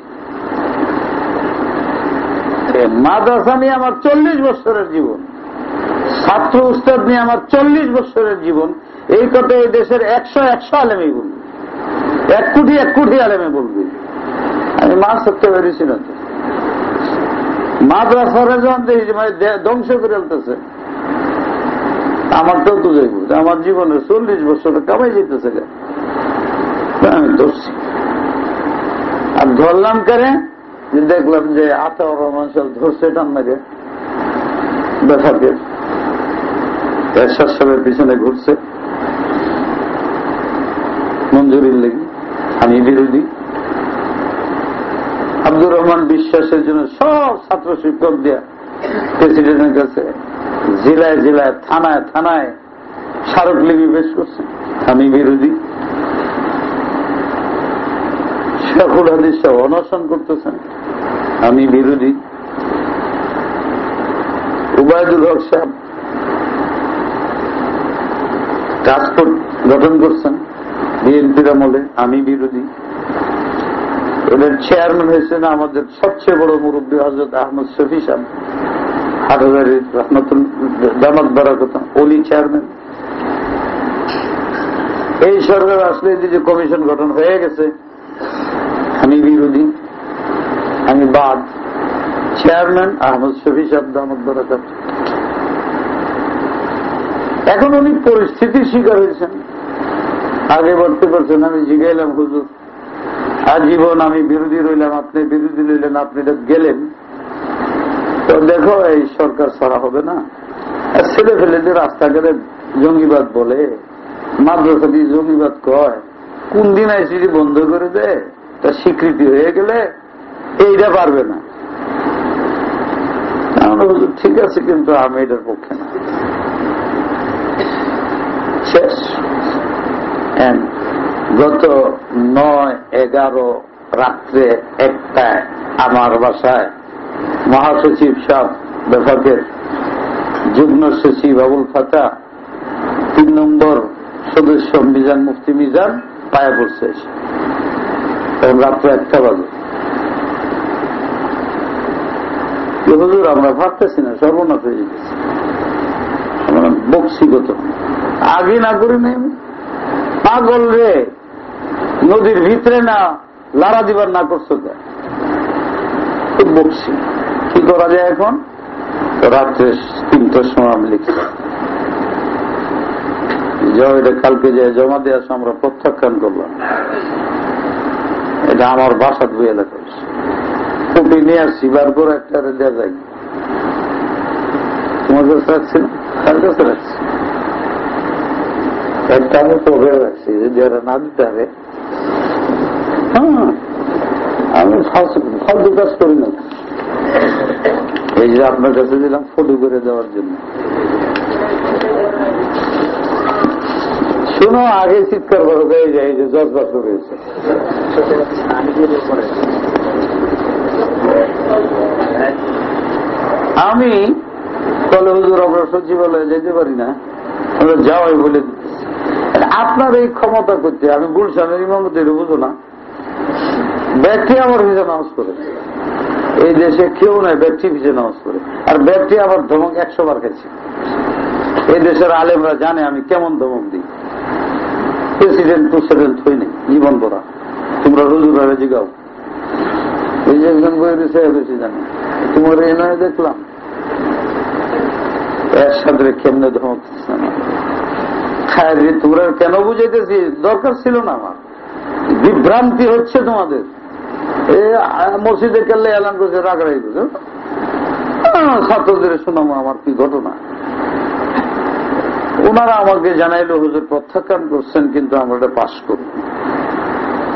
মাদ্রাসা নিয়ে আমার 40 বছরের জীবন, ছাত্র উস্তাদ নিয়ে আমার 40 বছরের জীবন। এই কথা এই দেশের 100 আলেমই বলবে, 1 কোটি আলেমে বলবে। আমি মাছ ধরতে পেরেছি না তো, মাদ্রাসারে যখন দেখেছি মানে ধ্বংস করে ফেলতেছে, আমারটাও তো যাইব, আমার জীবনে 40 বছর কামাই যেতেছে, আমি ধরছি। আর ধরলাম করে যে দেখলাম যে আতাউর রহমান সাহেব ধরছে টান মেরে বেফাকের এরশাদ সাহেবের পিছনে ঘুরছে মঞ্জুরির লেগে, আমি বিরোধী। আব্দুর রহমান বিশ্বাসের জন্য সব ছাত্র শিক্ষক দিয়া প্রেসিডেন্টের কাছে জেলায় জেলায় থানায় থানায় স্মারকলিপি পেশ করছে, আমি বিরোধী। শেখুল হাদিস সাহেব অনশন করতেছেন, আমি বিরোধী। উবায়দুল হক সাহেব ট্রান্সপোর্ট গঠন করছেন বিএনপির আমলে, আমি বিরোধী। ওদের চেয়ারম্যান হয়েছেন আমাদের সবচেয়ে বড় মুরব্বী হযরত আহমদ শফি সাহেব, হাটহাজারীর দামাত বারাকাত ওলি চেয়ারম্যান। এই সরকার আসলে যে কমিশন গঠন হয়ে গেছে, আমি বিরোধী, আমি বাদ। চেয়ারম্যান আহমদ শফি সাহেব দামাত বারাকাত। এখন উনি পরিস্থিতির শিকার হয়েছেন, আগে বলতে পারছেন। আমি জিগাইলাম, হুজুর আজীবন আমি বিরোধী রইলাম, আপনি বিরোধী রইলেন, আপনি তো গেলেন, তো দেখো এই সরকার ছাড়া হবে না। ছেলে ফেলেদের রাস্তাঘাটে জঙ্গিবাদ বলে, মাদ্রাসা দিয়ে জঙ্গিবাদ কয়, কোন দিন আইসিডি বন্ধ করে দেয়, তা স্বীকৃতি হয়ে গেলে এইটা পারবে না। হুজুর ঠিক আছে, কিন্তু আমি এটার পক্ষে না। শেষ। গত 9-11 রাত্রে 1টায় আমার বাসায় মহাসচিব সাহেব বেফাকের, যুগ্ম সচিব আবুল ফাতা, 3 নম্বর সদস্য মিজান মুফতি মিজান পায়ে পড়ছে। তখন রাত্রে 1টা বাজে। হুজুর আমরা ভাবতেছি না, সর্বনাশ হয়ে যেতেছি, আমরা বক্সিগত আগে না করি নাই। পাগল রে, নদীর ভিতরে না লাড়া দিবার না করছো, খুব বকছি। কি করা যায় এখন? রাত্রে 3টার সময় আমি লিখছি, এটা কালকে যে জমা দিয়ে আসো, আমরা প্রত্যাখ্যান করলাম। এটা আমার বাসার দুই এলাকা কপি নিয়ে আসছি, বার করে একটা দেওয়া যায়। তোমার কাছে রাখছি না, তার কাছে রাখছি, একটা আমি পকেটে রাখছি, যারা না দিতে হবে। হ্যাঁ, আমি ফালতু কাজ করি না। এই যে আপনার কাছে দিলাম ফটো করে দেওয়ার জন্য। শুনো, আগে চিৎকার করে হয়ে যায়, এই যে জজবাস রয়েছে। আমি বলে, হুজুর আমরা সচিবালয়ে যেতে পারি না, আমরা যাওয়াই বলে দিচ্ছি। আপনার এই ক্ষমতা করতে আমি গুলশানের ইমামতি বুঝো না, ব্যক্তি আমার ভিজে নামাজ করে। এই দেশে কেউ নাই ব্যক্তি ভিজে নামাজ করে, আর ব্যক্তি আমার ধমক 100 বার খাইছে। এই দেশের আলেমরা জানে আমি কেমন ধমক দিই। প্রেসিডেন্ট হই নাই জীবন ভরা, তোমরা হুজুর জিগাও। এই যে একজন বই বেশি জানে, তোমার এই নয় দেখলাম এর সাথে কেমনে ধমক দিচ্ছে না। তোমরা কেন বুঝাইতেছি, দরকার ছিল না আমার। বিভ্রান্তি হচ্ছে তোমাদের। মসজিদে কেল্লে এলান করছে, রাগড়াই বুঝো, ছাত্রদের শোনাবো আমার কি ঘটনা। ওনারা আমাকে জানাইলো, হুজুর প্রত্যাখ্যান করছেন, কিন্তু আমরা এটা পাশ করব।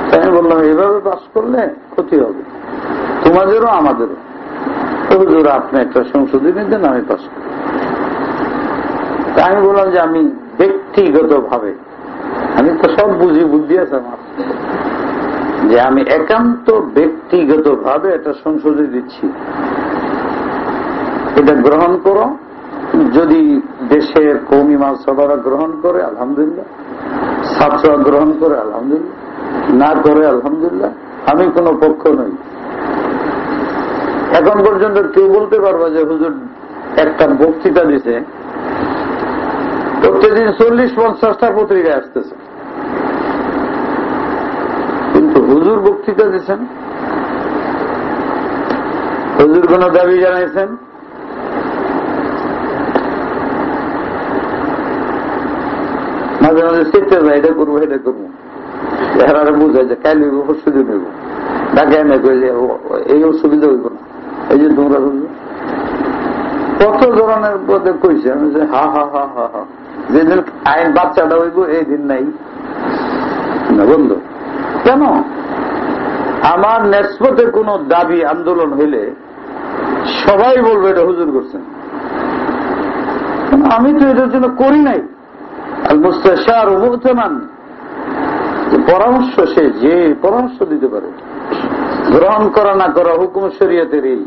তাই আমি বললাম, এইভাবে পাশ করলে ক্ষতি হবে তোমাদেরও আমাদেরও। হুজুর আপনি একটা সংশোধনী দেন, আমি পাশ করব। তাই আমি বললাম যে আমি ব্যক্তিগত ভাবে, আমি তো সব বুঝি, বুদ্ধি আছে আমার, যে আমি একান্ত ব্যক্তিগত ভাবে এটা সংশোধনী দিচ্ছি, এটা গ্রহণ করো। যদি দেশের কওমি মাসলারা গ্রহণ করে আলহামদুলিল্লাহ, ছাত্ররা গ্রহণ করে আলহামদুলিল্লাহ, না করে আলহামদুলিল্লাহ, আমি কোনো পক্ষ নই। এখন পর্যন্ত কেউ বলতে পারবে যে হুজুর একটা বক্তৃতা দিছে, প্রত্যেকদিন 40-50টা পত্রিকায় আসতেছে, কিন্তু হুজুর বক্তৃতা দিচ্ছেন হুজুর কোন দাবি জানাইছেন? মাঝে মাঝে শিখতে যায়, এটা করবো এটা করবো, এরা বুঝায় যে কাল হইব পরশু দিন হইব, ডাকে এনে কই যে এই অসুবিধা হইব না, এই যে তোমরা কত ধরনের পদে কইছে। আমি যে হা হা হা হা হা, যেদিন আইন বাচ্চাটা হইব এই দিন নাই না বন্ধু। কেন? আমার নেসপথে কোন দাবি আন্দোলন হইলে সবাই বলবে এটা হুজুর করছেন, আমি তো এটার জন্য করি নাই। আল মুস্তাশার মুহতামান, পরামর্শ সে যে পরামর্শ দিতে পারে, গ্রহণ করা না করা হুকুম শরীয়তের, এই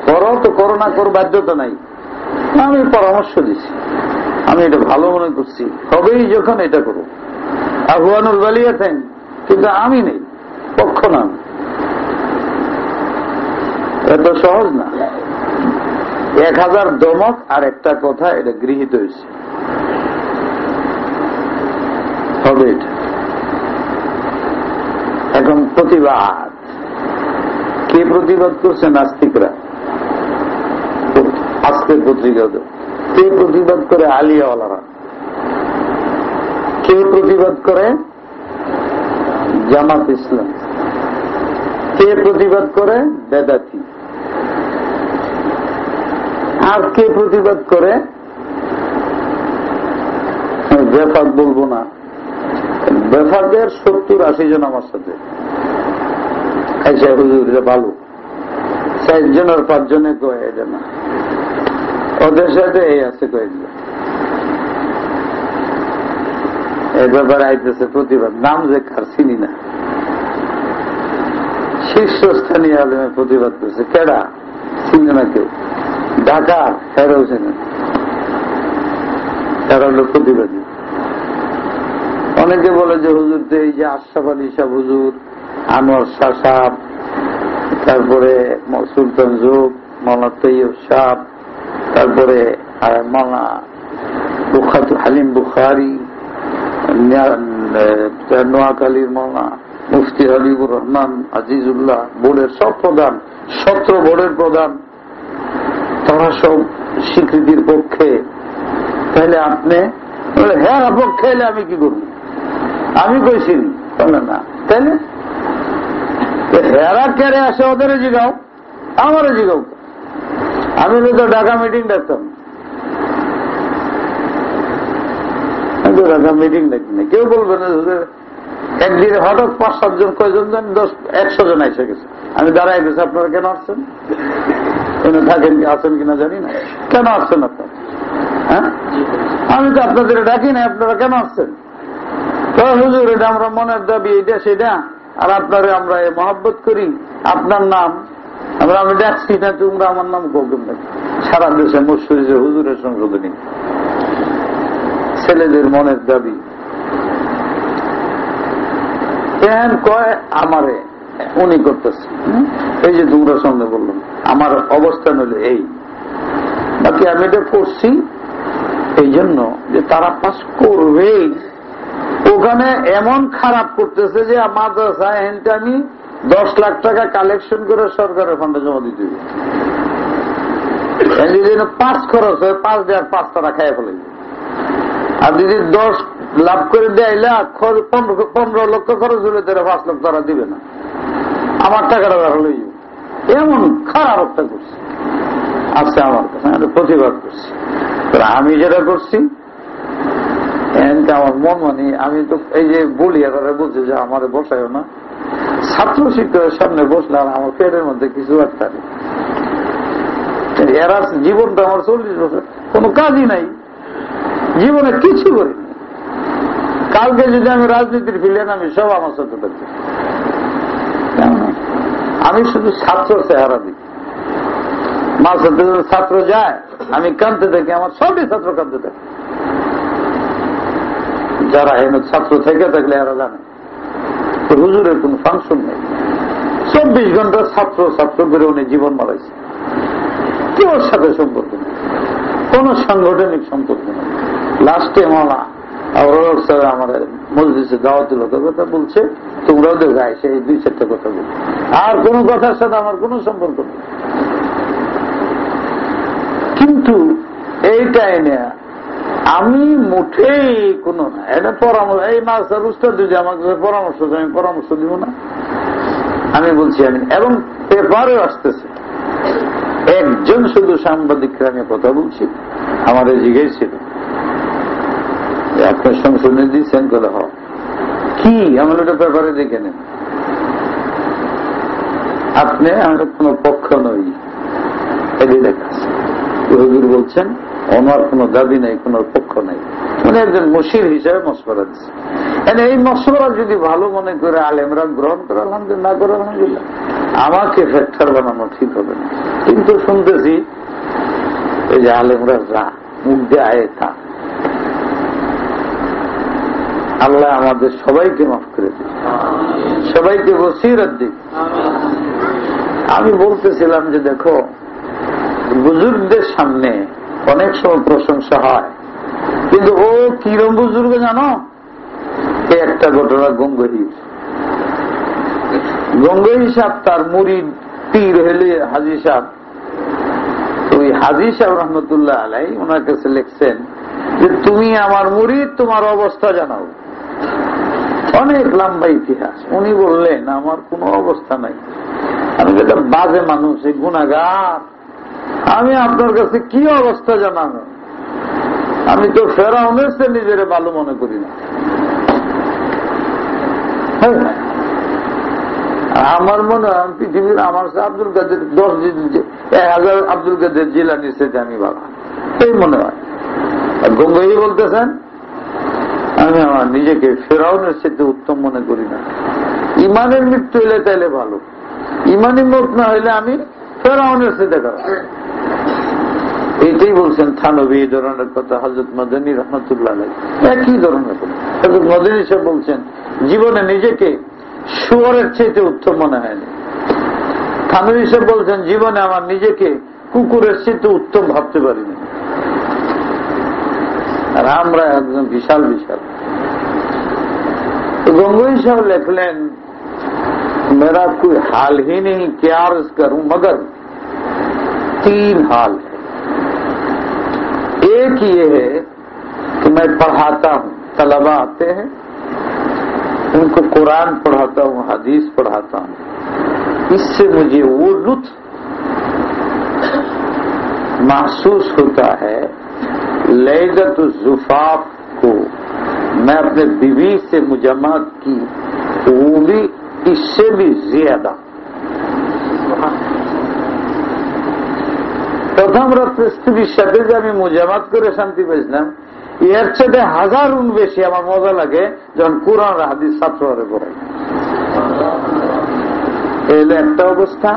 করো তো করো না কর বাধ্যতা নাই, আমি পরামর্শ দিছি, আমি এটা ভালো মনে করছি, হবেই যখন এটা করো। আহ্বানুল বালিয়াতেন, কিন্তু আমি নেই, পক্ষ না, এত সহজ না। 1000 দমক আর একটা কথা, এটা গৃহীত হয়েছে, হবে এটা। এখন প্রতিবাদ, কে প্রতিবাদ করছে? নাস্তিকরা। আজকের পত্রিকা কে প্রতিবাদ করে? আলিয়াওয়ালারা। কে প্রতিবাদ করে? জামাত ইসলাম। কে প্রতিবাদ করে? বেদাতি। আর কে প্রতিবাদ করে? বেফাত বলবো না, বেফাতের 70-80 জন আমার সাথে হুজুর ভালো, 4 জনের 5 জনে কয়ে এটা না, ওদের সাথে এই আছে কয়েকজন, এই ব্যাপারে আইতেছে প্রতিবাদ। নাম যে কার চিনি না, শীর্ষস্থানীয় আলেমের প্রতিবাদ করছে। কেডা? চিনি না কেউ। ঢাকার হেরাও চিনি, তারা হল প্রতিবাদী। অনেকে বলে যে হুজুর তো এই যে আশরাফ আলী সাহেব হুজুর, আনোয়ার শাহ সাহেব, তারপরে সুলতান যুগ, মৌলানা তৈয়ব সাহেব, তারপরে মৌলানা হালিম বুখারি, নোয়াখালীর মৌলানা মুফতি হাবিবুর রহমান আজিজুল্লাহ, বোর্ডের সব প্রধান, 17 বোর্ডের প্রধান, তারা সব স্বীকৃতির পক্ষে। তাহলে আপনি হ্যাঁ পক্ষে এলে আমি কি করব? আমি কইছি না, তাইলে হেরা কেড়ে আসে, ওদের জিগাও, আমারও জিগাও। আমি তো ঢাকা মিটিং ডাকতাম, ঢাকা মিটিং ডাকি না, কেউ বলবে না। একদিনে হঠাৎ 5-7 জন, কয়জন জন, 100 জন এসে গেছে। আমি দাঁড়াই গেছি, আপনারা কেন আসছেন? থাকেন আছেন কিনা জানি না, কেন আসছেন আপনারা? হ্যাঁ, আমি তো আপনাদের ডাকি না, আপনারা কেন আসছেন? হুজুর এটা আমরা মনের দাবি, এটা সেটা, আর আপনারে আমরা মহব্বত করি, আপনার নাম আমি ডাকছি না, তোমরা আমার নাম কৌকুম ডাকি। সারা দেশে মশহুর যে হুজুরের সংশোধনী, ছেলেদের মনের দাবি, কেন কয় আমারে উনি করতেছে। এই যে তোমরা সামনে বললাম, আমার অবস্থান হলো এই, বাকি আমি এটা করছি এই জন্য যে তারা পাস করবেই। ওখানে এমন খারাপ করতেছে যে মাদ্রাসায় হেনতে আমি 10 লাখ টাকা কালেকশন করে সরকারের ফান্ডে জমা দিতে হবে। যদি 5 খরচ হয়, 5 দেওয়ার 5 তারা খাই ফেলে। আর যদি 10 লাভ করে দেয়, 15 লক্ষ খরচ হলে তারা 5 লাখ তারা দিবে না, আমার টাকাটা তারা লই যাবে। এমন খারাপ একটা করছে। আচ্ছা, আমার কাছে প্রতিবাদ করছি। আমি যেটা করছি আমার মন মানে, আমি তো এই যে বলি, এরা বলছে যে আমার বসায়ও না, ছাত্র শিক্ষকের সামনে বসলাম, আমার পেটের মধ্যে কিছু একটা নেই। এরা জীবনটা আমার 40 বছর কোনো কাজই নাই, জীবনে কিছু করিনি। কালকে যদি আমি রাজনীতির ফিলেন, আমি সব আমার সাথে থাকবো। আমি শুধু ছাত্র চেহারা দিই, মার সাথে ছাত্র যায়, আমি কাঁদতে থাকি, আমার সবই ছাত্র কাঁদতে থাকে। যারা এনে ছাত্র থেকে থাকলে এরা জানে হুজুরের কোন ফাংশন নেই। 24 ঘন্টা ছাত্র ছাত্র করে উনি জীবন মারাইছে, কেউ সাথে সম্পর্ক নেই, কোন সাংগঠনিক সম্পর্ক নেই। লাস্টে মাওলা আমার মসজিদে দাওয়াতুল হকের কথা বলছে, তোমরাও দেখো এসে এই 2-4টা কথা বলছে, আর কোন কথার সাথে আমার কোন সম্পর্ক নেই। কিন্তু এইটাই না, আমি মুঠেই কোন না, এটা পরামর্শ, এই মাস্টার উস্তাদ যদি আমাকে পরামর্শ দেয় আমি পরামর্শ দিব না। আমি বলছি আমি, এবং পেপারেও আসতেছে, একজন শুধু সাংবাদিকরা আমি কথা বলছি, আমাদের জিজ্ঞেস ছিল আপনার সংশোধনে দিয়েছেন, বলে হ কি, আমার ওটা পেপারে দেখে নেন, আপনি আমরা কোন পক্ষ নই, এটি দেখা আছে। হুজুর বলছেন ওনার কোন দাবি নাই, কোন পক্ষ নাই, মানে একজন মুশির হিসাবে মশওয়ারা দিচ্ছে। এই মশওয়ারা যদি ভালো মনে করে আলেমরা গ্রহণ করে আলহামদুলিল্লাহ, না করে আলহামদুলিল্লাহ, আমাকে ফ্যাক্টর বানানো ঠিক হবে না। কিন্তু শুনতেছি এই যে আলেমরা যা মুখ দিয়ে আয়ে তা, আল্লাহ আমাদের সবাইকে মাফ করে দিন, সবাইকে বসিরত দিন। আমি বলতেছিলাম যে দেখো, বুজুর্গদের সামনে অনেক সময় প্রশংসা হয়, কিন্তু ও কিরম বুজুর্গ জানো? একটা ঘটনা, গঙ্গোহীর সাহেব তার মুরিদ পীর হলে হাজী সাহেব, ওই হাজী সাহেব রহমতুল্লাহ আলাই ওনার কাছে লিখছেন যে তুমি আমার মুরিদ, তোমার অবস্থা জানাও। অনেক লম্বা ইতিহাস। উনি বললেন আমার কোনো অবস্থা নাই, আমি একটা বাজে মানুষ, গুনাহগার, আমি আপনার কাছে কি অবস্থা জানাবো? আমি তো ফেরাউনের চেয়ে নিজের ভালো মনে করি না। আমার মনে হয় পৃথিবীর আমার আব্দুল কাদের 10,000 আব্দুল কাদের জিলানির সাথে আমি ভালো, এই মনে হয়। গঙ্গোহী বলতেছেন আমি আমার নিজেকে ফেরাউনের সাথে উত্তম মনে করি না। ইমানের মৃত্যু হলে তাইলে ভালো, ইমানি মত না হইলে আমি ফেরাউনের সাথে খারাপ। এইটাই বলছেন থানবী, এই ধরনের কথা হযরত মদনী রহমতুল্লাহ আলাইহি একই ধরনের কথা। হযরত মদনী সাহেব বলছেন জীবনে নিজেকে শুয়োরের চাইতে উত্তম মনে হয়নি। থানবী সাহেব বলছেন জীবনে আমার নিজেকে কুকুরের চাইতে উত্তম ভাবতে পারিনি। আর আমরা একদম বিশাল বিশাল। গঙ্গোহী সাহেব লিখলেন मेरा कोई हाल ही नहीं, क्या अर्ज करूं, मगर 3 हाल है। एक ये है कि मैं पढ़ाता हूं, तलबा आते हैं, उनको कुरान पढ़ाता हूं, हदीस पढ़ाता हूं, इससे मुझे वो लुत्फ महसूस होता है लैज़त ज़ुफ़ाफ़ को मैं अपने बीवी से मुजम्मत की, वो भी इससे भी ज्यादा। প্রথম রাত্রে স্ত্রীর সাথে যে আমি মুজামাত করে শান্তি পেয়েছিলাম, এর চেয়ে 1000 গুণ বেশি আমার মজা লাগে যখন কোরআন হাদিস ছাত্ররে পড়ে। এলে একটা অবস্থা,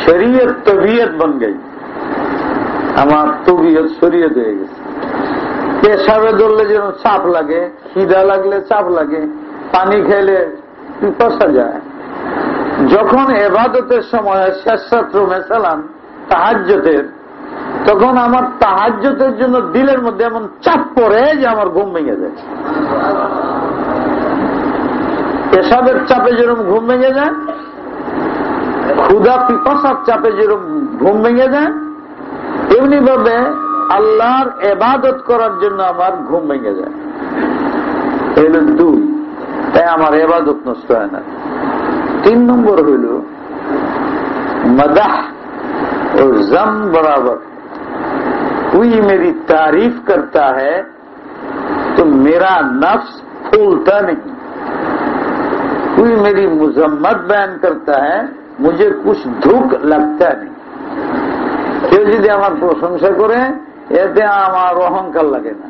শরীয়ত তবিয়ত বন গই, আমার তবিয়ত শরীয়ত হয়ে গেছে। পেশাবে ধরলে যেন চাপ লাগে, খিদা লাগলে চাপ লাগে, পানি খেলে পিপাসা যায়। যখন এবাদতের সময় শেষ রাত্র মেসালাম তাহাজ্জুদের, তখন আমার তাহাজ্জুদের জন্য দিলের মধ্যে এমন চাপ পড়ে যে আমার ঘুম ভেঙে যায়। পেশাবের চাপে যেরকম ঘুম ভেঙে যায়, ক্ষুধা পিপাসার চাপে যেরকম ঘুম ভেঙে যায়, এমনি ভাবে আল্লাহর ইবাদত করার জন্য আমার ঘুম ভেঙে যায়। এগুলো 2, তাই আমার ইবাদত নষ্ট হয় না। 3 নম্বর হইল मदह और जम बराबर, कोई मेरी तारीफ करता है तो मेरा नफ्स फूलता नहीं, कोई मेरी मुजम्मत बयान करता है मुझे कुछ दुख लगता नहीं। কেউ যদি আমার প্রশংসা করে এতে আমার অহংকার লাগে না,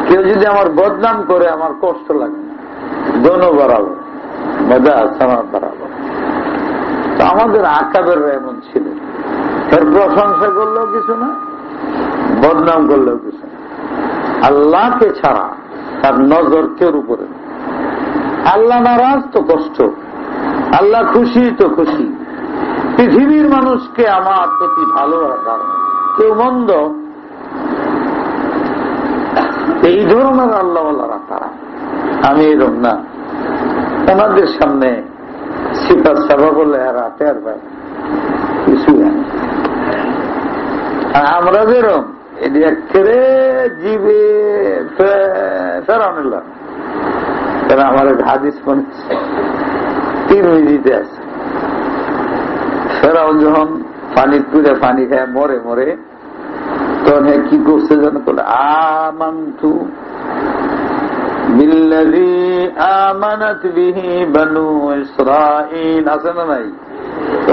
কেউ যদি আমার বদনাম করে আমার কষ্ট লাগে না। দোনো বরাবর, মজা সামা বরাবর। তো আমাদের আকাবের এমন ছিল, এর প্রশংসা করলেও কিছু না, বদনাম করলেও কিছু না। আল্লাহকে ছাড়া তার নজর কেউ উপরে না। আল্লাহ নারাজ তো কষ্ট, আল্লাহ খুশি তো খুশি। পৃথিবীর মানুষকে আমার প্রতি ভালোবাসা, কেউ মন্দ, এই ধরনের আল্লাহওয়ালারা তারা। আমি এরকম না, ওনাদের সামনে সিফাত সাবা বলে আর টের পায় কিছুই না। আমরা যেরকম এটি একেবারে জীবে ফেরাউন আমার এক হাদিস মনে তিরমিজিতে আছে, ফেরাউন যখন পানি তুলে পানি খায় মরে মরে, তখন কি করছে জানো? বলে আমানতু বিল্লাযী আমানাত বিহি বানু ইসরাঈল। আছে না নাই?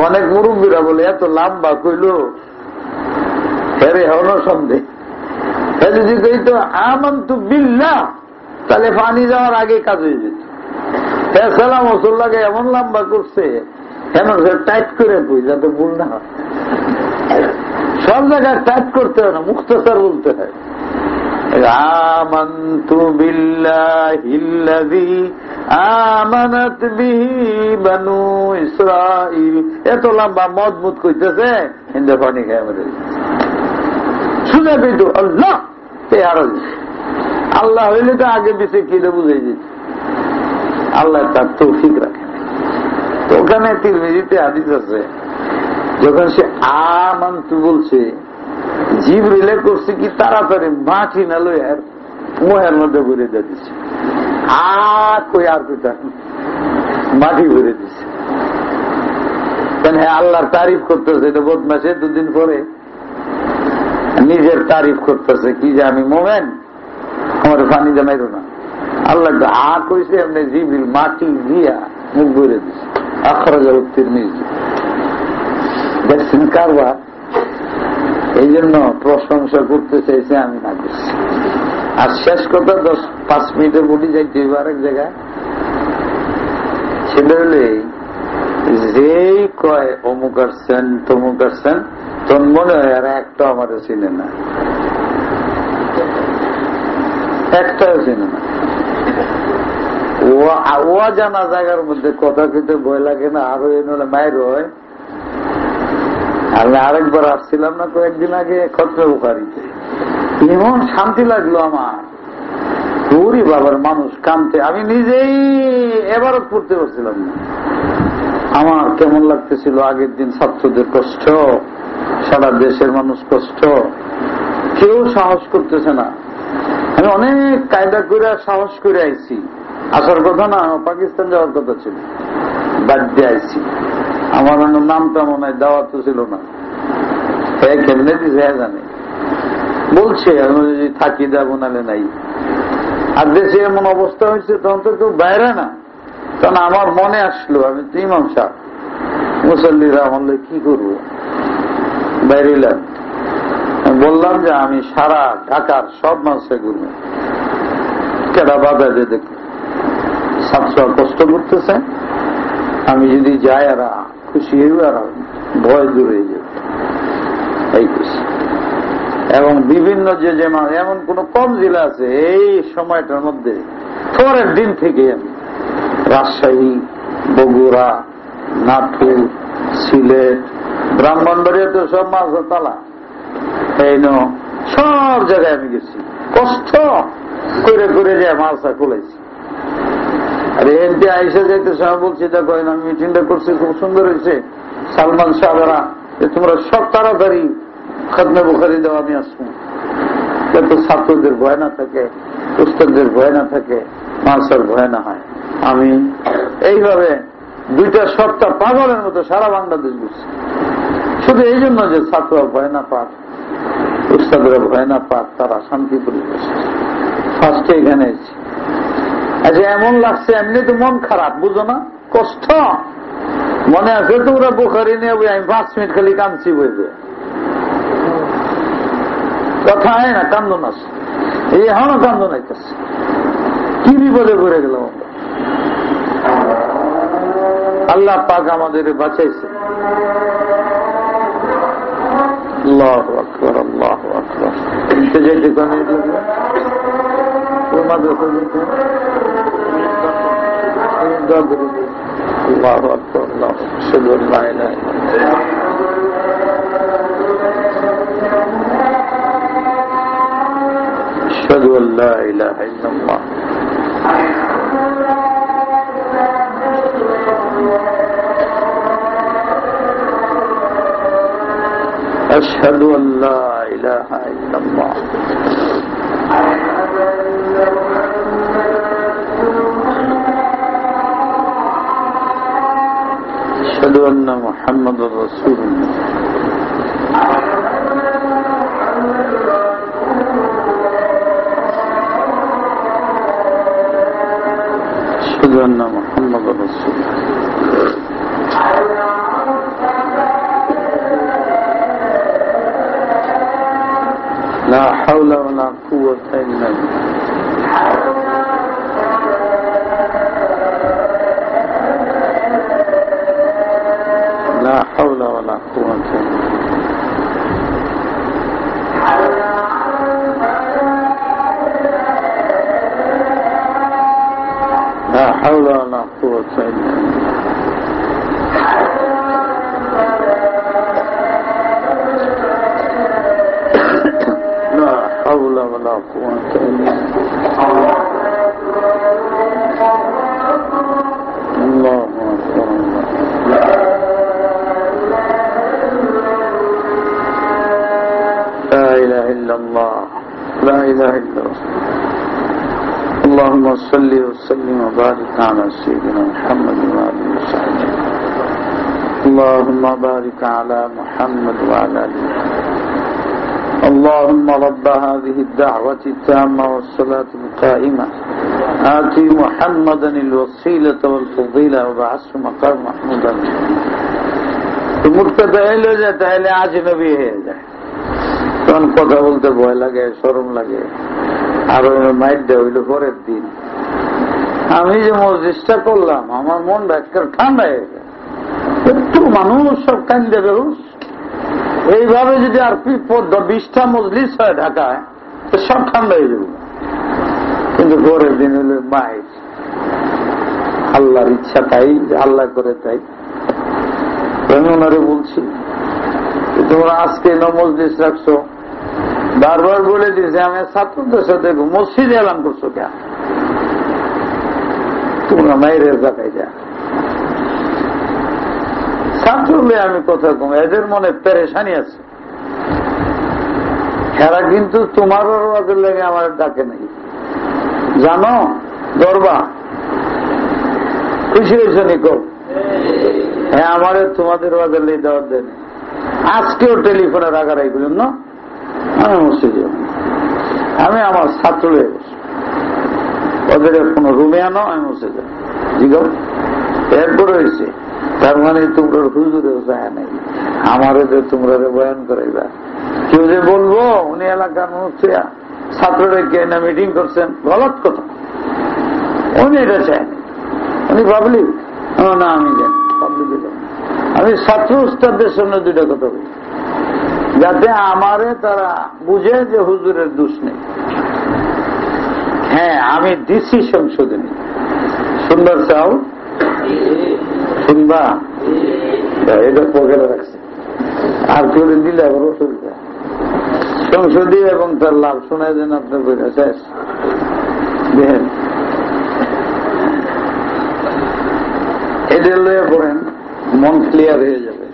অনেক মুরব্বীরা বলে এত লম্বা কইল হেরে হলো সন্দেহ। যদি কইতো আমানতু বিল্লাহ, তাহলে পানি যাওয়ার আগে কাজ হয়ে যেত। সালাম ওসুল্লাহকে এমন লম্বা করছে কেন টাইট করে কই, যাতে ভুল না হয়। সব জায়গায় টাইট করতে হয় না, মুখতাসার বলতে হয়। আমানতু বিল্লাহিল্লাযী আমানাত বিহি বানু ইসরাঈল। এত লম্বা মজবুত কইতেছে, হিন্দু পানি খায় মরে শুনে পেত আল্লাহ। আল্লাহ হইলে তো আগে পিছিয়ে কিনে বুঝাই যেত, আল্লাহ তার তৌফিক রাখে। তো ওখানে তিরমিজিতে হাদিস আছে, যখন সে আমানতু বলছে, জিবরিলে করছে কি তাড়াতাড়ি মাটি না লই আর মোহের মধ্যে ভরে দিয়ে দিচ্ছে। কই আর কোথা মাটি ভরে দিচ্ছে। কেন? হ্যাঁ, আল্লাহর তারিফ করতেছে। এটা বদমাসে দুদিন পরে নিজের তারিফ করতেছে কি যে আমি মোমেন, আমার পানি জানাইল না। আল্লাহ কইছে এমনি জিবরিল মাটি দিয়া মুখ ভরে দিচ্ছে। আখরাজাহু তিরমিজি। দেখছেন কারবার? এই জন্য প্রশংসা করতে চাইছে, আমি না করছি। আর শেষ কথা 5 মিনিটে বলি যাইতে হইব আরেক জায়গায়। সেটা হলে যেই কয় অমুক আসছেন তমুক আসছেন, তখন মনে হয় আর একটা আমারও চিনে না, একটাও চিনে না। ও জানা জায়গার মধ্যে কথা কইতে ভয় লাগে না? আরো এনে মায়ের হয়। আমি আরেকবার আসছিলাম না কয়েকদিন আগে খতমে বুখারীতে, এমন শান্তি লাগলো আমার। পুরি বাবার মানুষ কামতে, আমি নিজেই এবারত পড়তে পারছিলাম না। আমার কেমন লাগতেছিল আগের দিন, ছাত্রদের কষ্ট, সারা দেশের মানুষ কষ্ট, কেউ সাহস করতেছে না। আমি অনেক কায়দা করে সাহস করে আইছি। আসার কথা না, পাকিস্তান যাওয়ার কথা ছিল, বাধ্য আইছি। আমার নামটা মনে হয় দাওয়াত তো ছিল না। কেমনে দিছে জানে, বলছে যদি থাকি যাবো নালে নাই। আর দেশে এমন অবস্থা হয়েছে, তখন তো কেউ বাইরে না। তখন আমার মনে আসলো, আমি তো ইমাম সাহেব, মুসল্লিরা আমলে কি করবো, বাইরে এলাম। বললাম যে আমি সারা ঢাকার সব মানুষে ঘুরবো, কেডা বাধা দিয়ে দেখি ছাত্ররা কষ্ট করতেছে, আমি যদি যাই আর খুশি হইব, আর ভয় দূর হয়ে যাবে, এই খুশি। এবং বিভিন্ন যে এমন কোন কম জেলা আছে এই সময়টার মধ্যে, পরের দিন থেকে আমি রাজশাহী, বগুড়া, নাটোর, সিলেট, ব্রাহ্মণবাড়িয়া তো সব মাছ তালা, এই সব জায়গায় আমি গেছি, কষ্ট করে করে যে মালসা খুলেছি। আর এমপি আইসা যাইতে সময় বলছি, দেখো আমি মিটিংটা করছি, খুব সুন্দর হয়েছে, সালমান সাহেবরা তোমরা সব তাড়াতাড়ি খতমে বুখারী দাও, আমি আসবো। যাতে ছাত্রদের ভয় না থাকে, উস্তাদদের ভয় না থাকে, মালসার ভয় না হয়। আমি এইভাবে 2টা সপ্তাহ পাগলের মতো সারা বাংলাদেশ ঘুরছি, শুধু এই জন্য যে ছাত্ররা ভয় না পাক, উস্তাদরা ভয় না পাক, তারা শান্তি পরিবেশ। ফার্স্টে এখানে এসেছি। আচ্ছা, এমন লাগছে, এমনি তো মন খারাপ, বুঝো না, কষ্ট। মনে আছে তোমরা বুখারী নিয়ে আমি 5 মিনিট খালি কাঁদছি, বইবে কথা হয় না, কান্দন আছে, এই এখনো কান্দন আইতেছে। কি বিপদে পড়ে গেলাম আমরা। আল্লাহ পাক আমাদের বাঁচাইছে। আল্লাহু আকবার, আল্লাহু আকবার। যাইতে কানে মাদ্রাসা দিতে আল্লাহু আকবার, আল্লাহু আশহাদু আল্লা ইলাহা ইল্লাল্লাহ। أشهد أن لا إله إلا الله. أشهد أن لا ইলাহা ইল্লাল্লাহ। আশহাদু আন্না মুহাম্মাদুর রাসূলুল্লাহ। আশহাদু আন্না মুহাম্মাদুর রাসূলুল্লাহ। لا حول ولا قوة إلا بالله. لا حول ولا قوة إلا بالله. لا حول ولا قوة إلا بالله. لا حول ولا قوة إلا بالله. الله أكبر. لا إله إلا الله. لا إله إلا الله. اللهم صل وسلم وبارك على سيدنا محمد وآله وصحبه. اللهم بارك على محمد وعلى آله. اللهم رب هذه الدعوة التامة والصلاة القائمة آتي محمدا الوسيلة والفضيلة وبعثه مقام محمودا. মুক্ততা এলো যে তাহলে আজনবী হয়ে যায়, তখন কথা বলতে ভয় লাগে, শরম লাগে। আর মাইট দেওয়া হইল পরের দিন। আমি যে মসজিদটা করলাম আমার মনটা একটা ঠান্ডা হয়ে যায়। একটু মানুষ সব কান্দে বেরোস এইভাবে যদি আর 20টা মজলিস হয় ঢাকায় তো সব ঠান্ডা হয়ে যাবে। কিন্তু পরের দিন হলো মাইট, আল্লাহর ইচ্ছা তাই, আল্লাহ করে তাই। আমি ওনারে বলছি তোমরা আজকে মজলিস রাখছো, বারবার বলে দিয়েছে আমি ছাত্রদের সাথে মসজিদে এলাম করছো কে, তোমরা মায়ের জায়গায় যা। ছাত্রলে আমি কথা কম, এদের মনে পেরেশানি আছে। এরা কিন্তু তোমার ওয়াজের লেগে আমার ডাকে নাই, জানো দরবা খুশি হয়েছ নিকো। হ্যাঁ আমার তোমাদের ওয়াজের লেগে দেওয়ার দেয়। আজকেও টেলিফোনে রাগারাই করলেন না, আমি মসজিদে আমি আমার ছাত্র ওদের কোনো রুমে আনো, আমি মসজিদে জিগাও। এরপর হয়েছে তার মানে তোমরা হুজুরেও চায় নাই আমারে যে তোমরা বয়ান করাইবা। কেউ যে বলবো উনি এলাকার মানুষ ছাত্ররা কে না মিটিং করছেন, গলত কথা। উনি এটা চায়নি, উনি পাবলিক না, আমি জানি পাবলিক। আমি ছাত্র উস্তাদদের সামনে দুইটা কথা বলি যাতে আমারে তারা বুঝে যে হুজুরের দোষ নেই। হ্যাঁ আমি দিচ্ছি সংশোধনী, শুনবার চাও? শুনবা? এটা পকেটে রাখছে, আর কেউ দিলে আবার অসুবিধা। সংসদী এবং তার লাভ শোনায় দেন আপনার বইটা শেষ দেখেন। এটা লয়ে পড়েন, মন ক্লিয়ার হয়ে যাবে।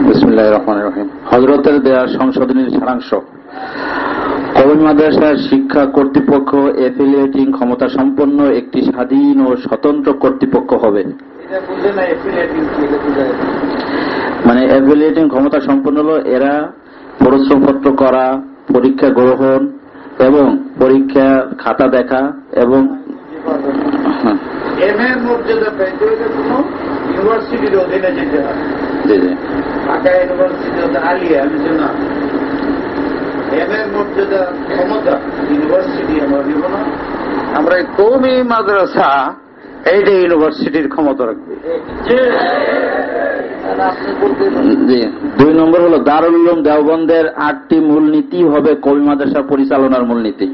বিসমিল্লাহির রহমানির রহিম। হযরতের দেয়া সংশোধনীর সারাংশ। কওমি মাদ্রাসার শিক্ষা কর্তৃপক্ষ এফিলিয়েটিং ক্ষমতা সম্পন্ন একটি স্বাধীন ও স্বতন্ত্র কর্তৃপক্ষ হবে। মানে এফিলিয়েটিং ক্ষমতা সম্পন্ন হলো এরা পরিশ্রমপত্র করা, পরীক্ষা গ্রহণ এবং পরীক্ষা খাতা দেখা এবং ইউনিভার্সিটির অধীনে যেতে হয়। ঢাকা ইউনিভার্সিটি আলিয়া আলোচনা এমএর মর্যাদা ক্ষমতা ইউনিভার্সিটি আমরা দিব না, আমরা কওমি মাদ্রাসা এইটা ইউনিভার্সিটির ক্ষমতা রাখবে। 2 নম্বর হলো দারুল উলুম দেওবন্দের 8টি মূলনীতি হবে কওমি মাদ্রাসা পরিচালনার মূলনীতি।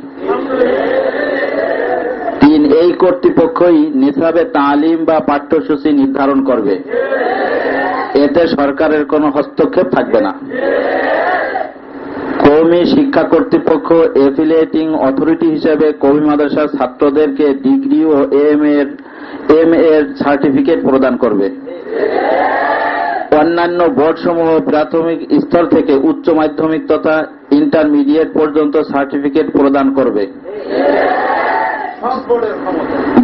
3 এই কর্তৃপক্ষই নিসাবে তালিম বা পাঠ্যসূচি নির্ধারণ করবে, এতে সরকারের কোনো হস্তক্ষেপ থাকবে না। কওমি শিক্ষা কর্তৃপক্ষ এফিলিয়েটিং অথরিটি হিসেবে কওমি মাদ্রাসার ছাত্রদেরকে ডিগ্রি ও এম এর সার্টিফিকেট প্রদান করবে। অন্যান্য বোর্ডসমূহ প্রাথমিক স্তর থেকে উচ্চ মাধ্যমিক তথা ইন্টারমিডিয়েট পর্যন্ত সার্টিফিকেট প্রদান করবে।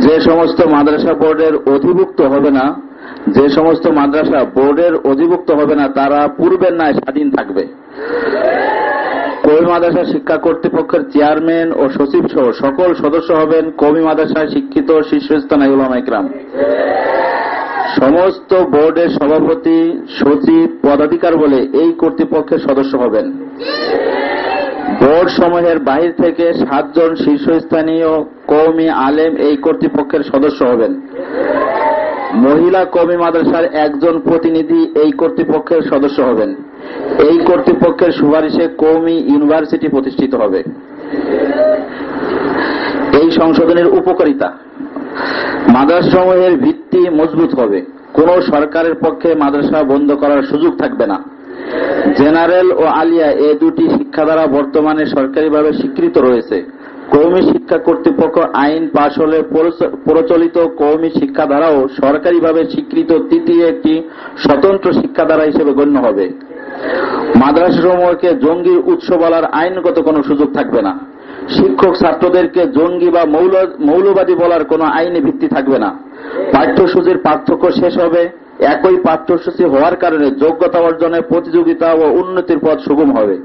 যে সমস্ত মাদ্রাসা বোর্ডের অধিভুক্ত হবে না তারা পূর্বের ন্যায় স্বাধীন থাকবে। কওমি মাদ্রাসা শিক্ষা কর্তৃপক্ষের চেয়ারম্যান ও সচিব সহ সকল সদস্য হবেন কওমি মাদ্রাসায় শিক্ষিত শীর্ষস্থানীয় উলামা ইকরাম। সমস্ত বোর্ডের সভাপতি, সচিব, পদাধিকার বলে এই কর্তৃপক্ষের সদস্য হবেন। বোর্ড সমূহের বাহির থেকে 7 জন শীর্ষস্থানীয় কওমি আলেম এই কর্তৃপক্ষের সদস্য হবেন। মহিলা কওমি মাদ্রাসার 1 জন প্রতিনিধি এই কর্তৃপক্ষের সদস্য হবেন। এই কর্তৃপক্ষের সুপারিশে কওমি ইউনিভার্সিটি প্রতিষ্ঠিত হবে। এই সংশোধনের উপকারিতা: মাদ্রাসাসমূহের ভিত্তি মজবুত হবে। কোন সরকারের পক্ষে মাদ্রাসা বন্ধ করার সুযোগ থাকবে না। জেনারেল ও আলিয়া এই দুটি শিক্ষাধারা বর্তমানে সরকারিভাবে স্বীকৃত রয়েছে। কওমি শিক্ষা কর্তৃপক্ষ আইন পাশ হলে প্রচলিত কওমি শিক্ষাধারাও সরকারিভাবে স্বীকৃত তৃতীয় একটি স্বতন্ত্র শিক্ষাধারা হিসেবে গণ্য হবে। মাদ্রাসাসমূহকে জঙ্গির উৎস বলার আইনগত কোনো সুযোগ থাকবে না। শিক্ষক ছাত্রদেরকে জঙ্গি বা মৌলবাদী বলার কোনো আইনি ভিত্তি থাকবে না। পাঠ্যসূচির পার্থক্য শেষ হবে। একই পাঠ্যসূচি হওয়ার কারণে যোগ্যতা অর্জনে প্রতিযোগিতা ও উন্নতির পথ সুগম হবে।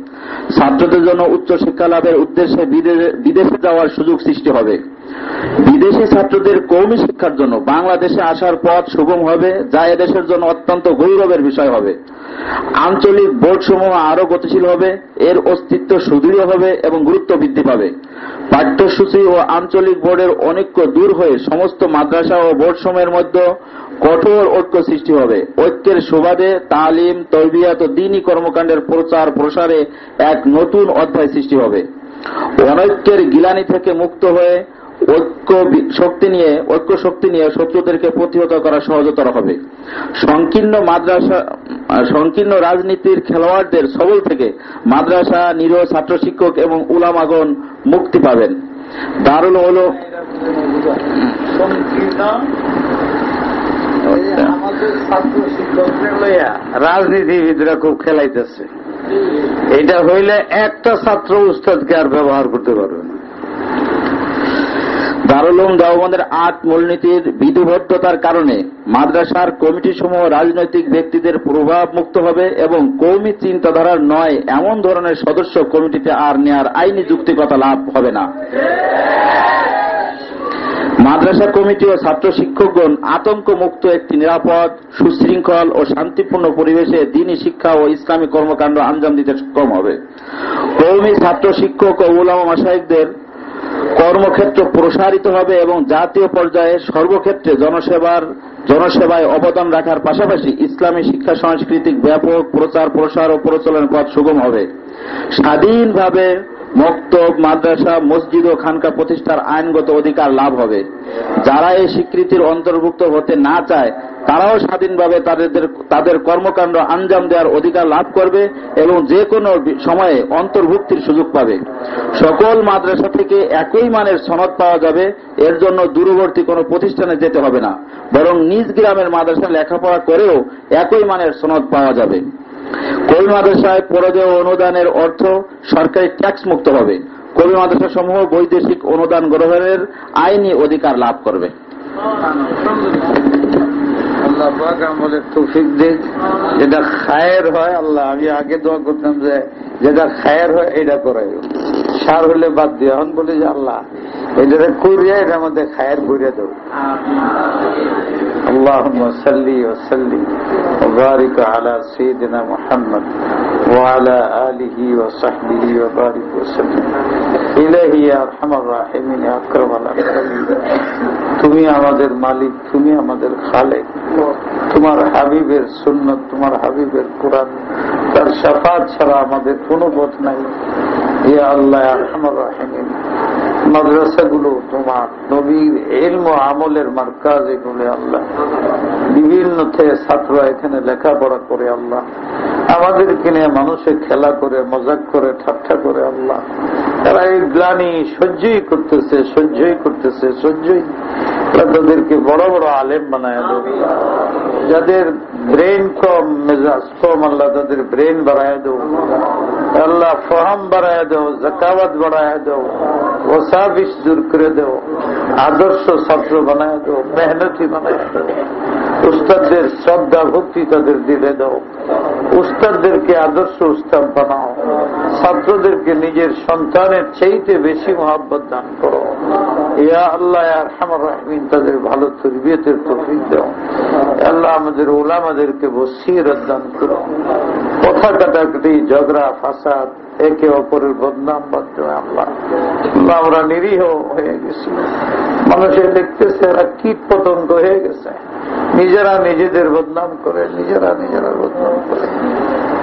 ছাত্রদের জন্য উচ্চশিক্ষা লাভের উদ্দেশ্যে বিদেশে যাওয়ার সুযোগ সৃষ্টি হবে। বিদেশি ছাত্রদের কওমি শিক্ষার জন্য বাংলাদেশে আসার পথ সুগম হবে, যা এদেশের জন্য অত্যন্ত গৌরবের বিষয় হবে। আঞ্চলিক বোর্ডসমূহ আরো গতিশীল হবে, এর অস্তিত্ব সুদৃঢ় হবে এবং গুরুত্ব বৃদ্ধি পাবে। পাঠ্যসূচি ও আঞ্চলিক বোর্ডের অনৈক্য দূর হয়ে সমস্ত মাদ্রাসা ও বোর্ডসমূহের মধ্যে কঠোর ঐক্য সৃষ্টি হবে। ঐক্যের সুবাদে তালিম, তরবিয়াত ও দ্বীনি কর্মকাণ্ডের প্রচার প্রসারে এক নতুন অধ্যায় সৃষ্টি হবে। অনৈক্যের গিলানি থেকে মুক্ত হয়ে ঐক্য শক্তি নিয়ে শত্রুদেরকে প্রতিহত করা সহজতর হবে। সংকীর্ণ রাজনীতির খেলোয়াড়দের সবল থেকে মাদ্রাসা, নিরীহ ছাত্র শিক্ষক এবং উলামাগণ মুক্তি পাবেন। দারুল উলুম রাজনীতিবিদরা খুব খেলাইতেছে। এটা হইলে একটা ছাত্র উস্তাদকে আর ব্যবহার করতে পারবে না। দারুল উলুম দেওবন্দের 8 মূলনীতির বিধিবদ্ধতার কারণে মাদ্রাসার কমিটি সমূহ রাজনৈতিক ব্যক্তিদের প্রভাব মুক্ত হবে এবং কওমি চিন্তাধারার নয় এমন ধরনের সদস্য কমিটিতে আর নেয়ার আইনি যুক্তিকতা লাভ হবে না। মাদ্রাসা কমিটি ও ছাত্র শিক্ষকগণ আতঙ্ক মুক্ত একটি নিরাপদ, সুশৃঙ্খল ও শান্তিপূর্ণ পরিবেশে দ্বীনি শিক্ষা ও ইসলামী কর্মকাণ্ড আঞ্জাম দিতে সক্ষম হবে। কওমি ছাত্র শিক্ষক ও উলামা মাশায়েখদের কর্মক্ষেত্র প্রসারিত হবে এবং জাতীয় পর্যায়ে সর্বক্ষেত্রে জনসেবায় অবদান রাখার পাশাপাশি ইসলামী শিক্ষা সংস্কৃতিক ব্যাপক প্রচার প্রসার ও প্রচলনের পথ সুগম হবে। স্বাধীনভাবে মক্তব, মাদ্রাসা, মসজিদ ও খানকা প্রতিষ্ঠার আইনগত অধিকার লাভ হবে। যারা এই স্বীকৃতির অন্তর্ভুক্ত হতে না চায় তারাও স্বাধীনভাবে তাদের কর্মকাণ্ড আঞ্জাম দেওয়ার অধিকার লাভ করবে এবং যে কোনো সময়ে অন্তর্ভুক্তির সুযোগ পাবে। সকল মাদ্রাসা থেকে একই মানের সনদ পাওয়া যাবে। এর জন্য দূরবর্তী কোনো প্রতিষ্ঠানে যেতে হবে না, বরং নিজ গ্রামের মাদ্রাসা লেখাপড়া করেও একই মানের সনদ পাওয়া যাবে। কওমি মাদ্রাসায় পরদেয় অনুদানের অর্থ সরকারি ট্যাক্স মুক্ত হবে। কওমি মাদ্রাসা সমূহ বৈদেশিক অনুদান গ্রহণের আইনি অধিকার লাভ করবে। আল্লাহ পাক আমাদের তৌফিক দিক। যেটা খায়ের হয়, আল্লাহ আমি আগে দোয়া করতাম যে যেটা খায়ের হয় এটা করাই, সার হলে বাদ দিয়ে। এখন বলি যে আল্লাহ এটা করিয়া এটা আমাদের খায়ের করিয়া দেব। আল্লাহুম্মা সাল্লি ওয়া সাল্লিম ওয়া বারিক আলা সাইয়্যিদিনা মুহাম্মদ ওয়া আলা আলিহি ওয়া সাহবিহি ওয়া বারিক ওয়া সাল্লিম। ইলাহি ইয়া আরহামার রাহিমিন, ইয়া আকরামাল আকরামিন। তুমি আমাদের মালিক, তুমি আমাদের খালেক। তোমার হাবিবের সুন্নাত, তোমার হাবিবের কোরআন, তার শাফাত ছাড়া আমাদের কোনো পথ নাই। ইয়া আল্লাহ ইয়া আরহামার রাহিমিন। মাদ্রাসাগুলো তোমার নবীর ইলম ও আমলের মার্কাজ। এগুলো আল্লাহ বিভিন্ন থেকে ছাত্ররা এখানে লেখাপড়া করে আল্লাহ, আমাদেরকে নিয়ে মানুষের খেলা করে, মজাক করে, ঠাট্টা করে আল্লাহ। তারা এই গ্লানি সহ্যই করতেছে। তাদেরকে বড় বড় আলেম বানায় দাও। যাদের ব্রেন কম, মেজাজ কম, আল্লাহ তাদের ব্রেন বাড়ায় দাও। আল্লাহ ফহাম বাড়ায় দাও, জাকাওয়াত বাড়ায় দাও, ওসাবিস দূর করে দাও, আদর্শ ছাত্র বানায় দাও, মেহনতি বানায় দাও। উস্তাদদের শ্রদ্ধা ভক্তি তাদের দিলে দাও। উস্তাদদেরকে আদর্শ উস্তাদ বানাও। ছাত্রদেরকে নিজের সন্তানের চাইতে বেশি মহব্বত দান করো। ইয়া আল্লাহ ইয়া আরহামার রাহিমিন, তাদের ভালো তরবিয়তের তৌফিক দাও। আল্লাহ আমাদের উলামাদেরকে বসিরত দান করো। কথা কাটাকাটি, ঝগড়া ফাসাদ, একে অপরের বদনাম বাদ দেওয়া। আল্লাহ আমরা নিরীহ হয়ে গেছি। মানুষে দেখতেছে এরা কীট পতঙ্গ হয়ে গেছে, নিজেরা নিজেদের বদনাম করে, নিজেরা নিজেরা বদনাম করে।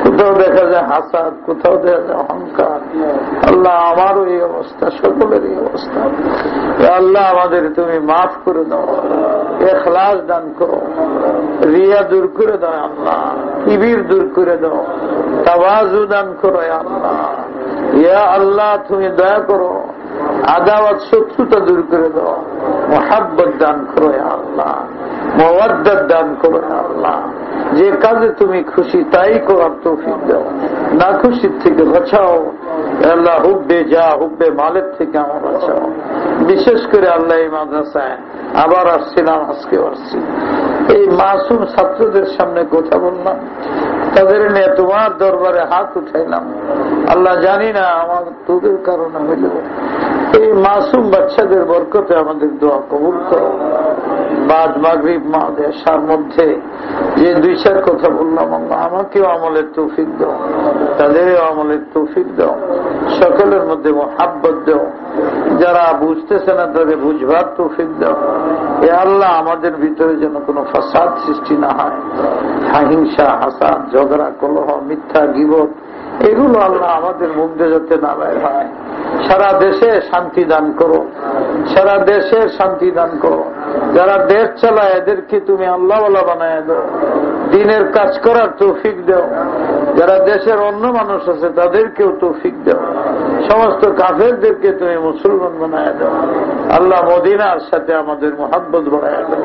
কোথাও দেখা যায় হাসাদ, কোথাও দেখা যায় অহংকার। আল্লাহ আমারও এই অবস্থা, সকলের এই অবস্থা। আল্লাহ আমাদের তুমি মাফ করে দাও, ইখলাস দান করো, রিয়া দূর করে দাও আল্লাহ, কিবির দূর করে দাও, তাওয়াজু দান করো আল্লাহ। ইয়া আল্লাহ তুমি দয়া করো, আদাওয়াত শত্রুতা দূর করে দাও, মুহাব্বত দান করো আল্লাহ, মাওয়াদ্দাত দান করো আল্লাহ। যে কাজে তুমি খুশি তাই করার তৌফিক দাও, না খুশির থেকে বাঁচাও আল্লাহ। হুব্বে যা, হুব্বে মালের থেকে আমার বাঁচাও। বিশেষ করে আল্লাহ এই মাদ্রাসায় আবার আসছিলাম, আজকে আসছি, এই মাসুম ছাত্রদের সামনে কথা বললাম, তাদের নিয়ে তোমার দরবারে হাত উঠাইলাম। আল্লাহ জানি না আমার তোদের কারণে হইল, এই মাসুম বাচ্চাদের বরকতে আমাদের দোয়া কবুল করো। বাদ মাগরিব এশার মধ্যে যে দুই চার কথা বললাম, আল্লাহ আমাকেও আমলের তৌফিক দাও, তাদেরও আমলের তৌফিক দাও, সকলের মধ্যে মুহাব্বত দাও। যারা বুঝতেছে না তাদের বুঝবার তৌফিক দাও। এ আল্লাহ আমাদের ভিতরে যেন কোনো ফাসাদ সৃষ্টি না হয়, হিংসা, হাসাদ, ঝগড়া, কলহ, মিথ্যা, গীবত, এগুলো আল্লাহ আমাদের মধ্যে যাতে না বের হয়। সারা দেশে শান্তি দান করো, সারা দেশের শান্তি দান করো। যারা দেশ চালায় এদেরকে তুমি আল্লাহওয়ালা বানায় দাও, দিনের কাজ করার তৌফিক দাও। যারা দেশের অন্য মানুষ আছে তাদেরকেও তৌফিক দাও। সমস্ত কাফেরদেরকে তুমি মুসলমান বানায় দাও আল্লাহ। মদিনার সাথে আমাদের মুহাব্বত বাড়ায় দাও,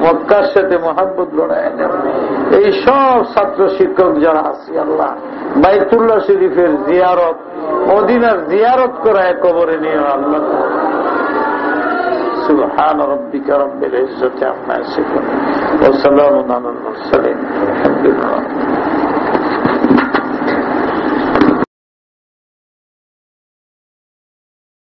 মক্কার সাথে মুহাব্বত বাড়ায় দাও। এই সব ছাত্র শিক্ষক যারা আছে আল্লাহ, বাইতুল্লাহ শরীফের জিয়ারত, মদিনার জিয়ারত করায় কবরে নিয়ে আল্লাহ। সুবহান রাব্বিকা রাব্বিল ইজ্জাতি আম্মা ইয়াসিফুন ওয়া সালামুন আলাল মুরসালিন। আলহামদুলিল্লাহ।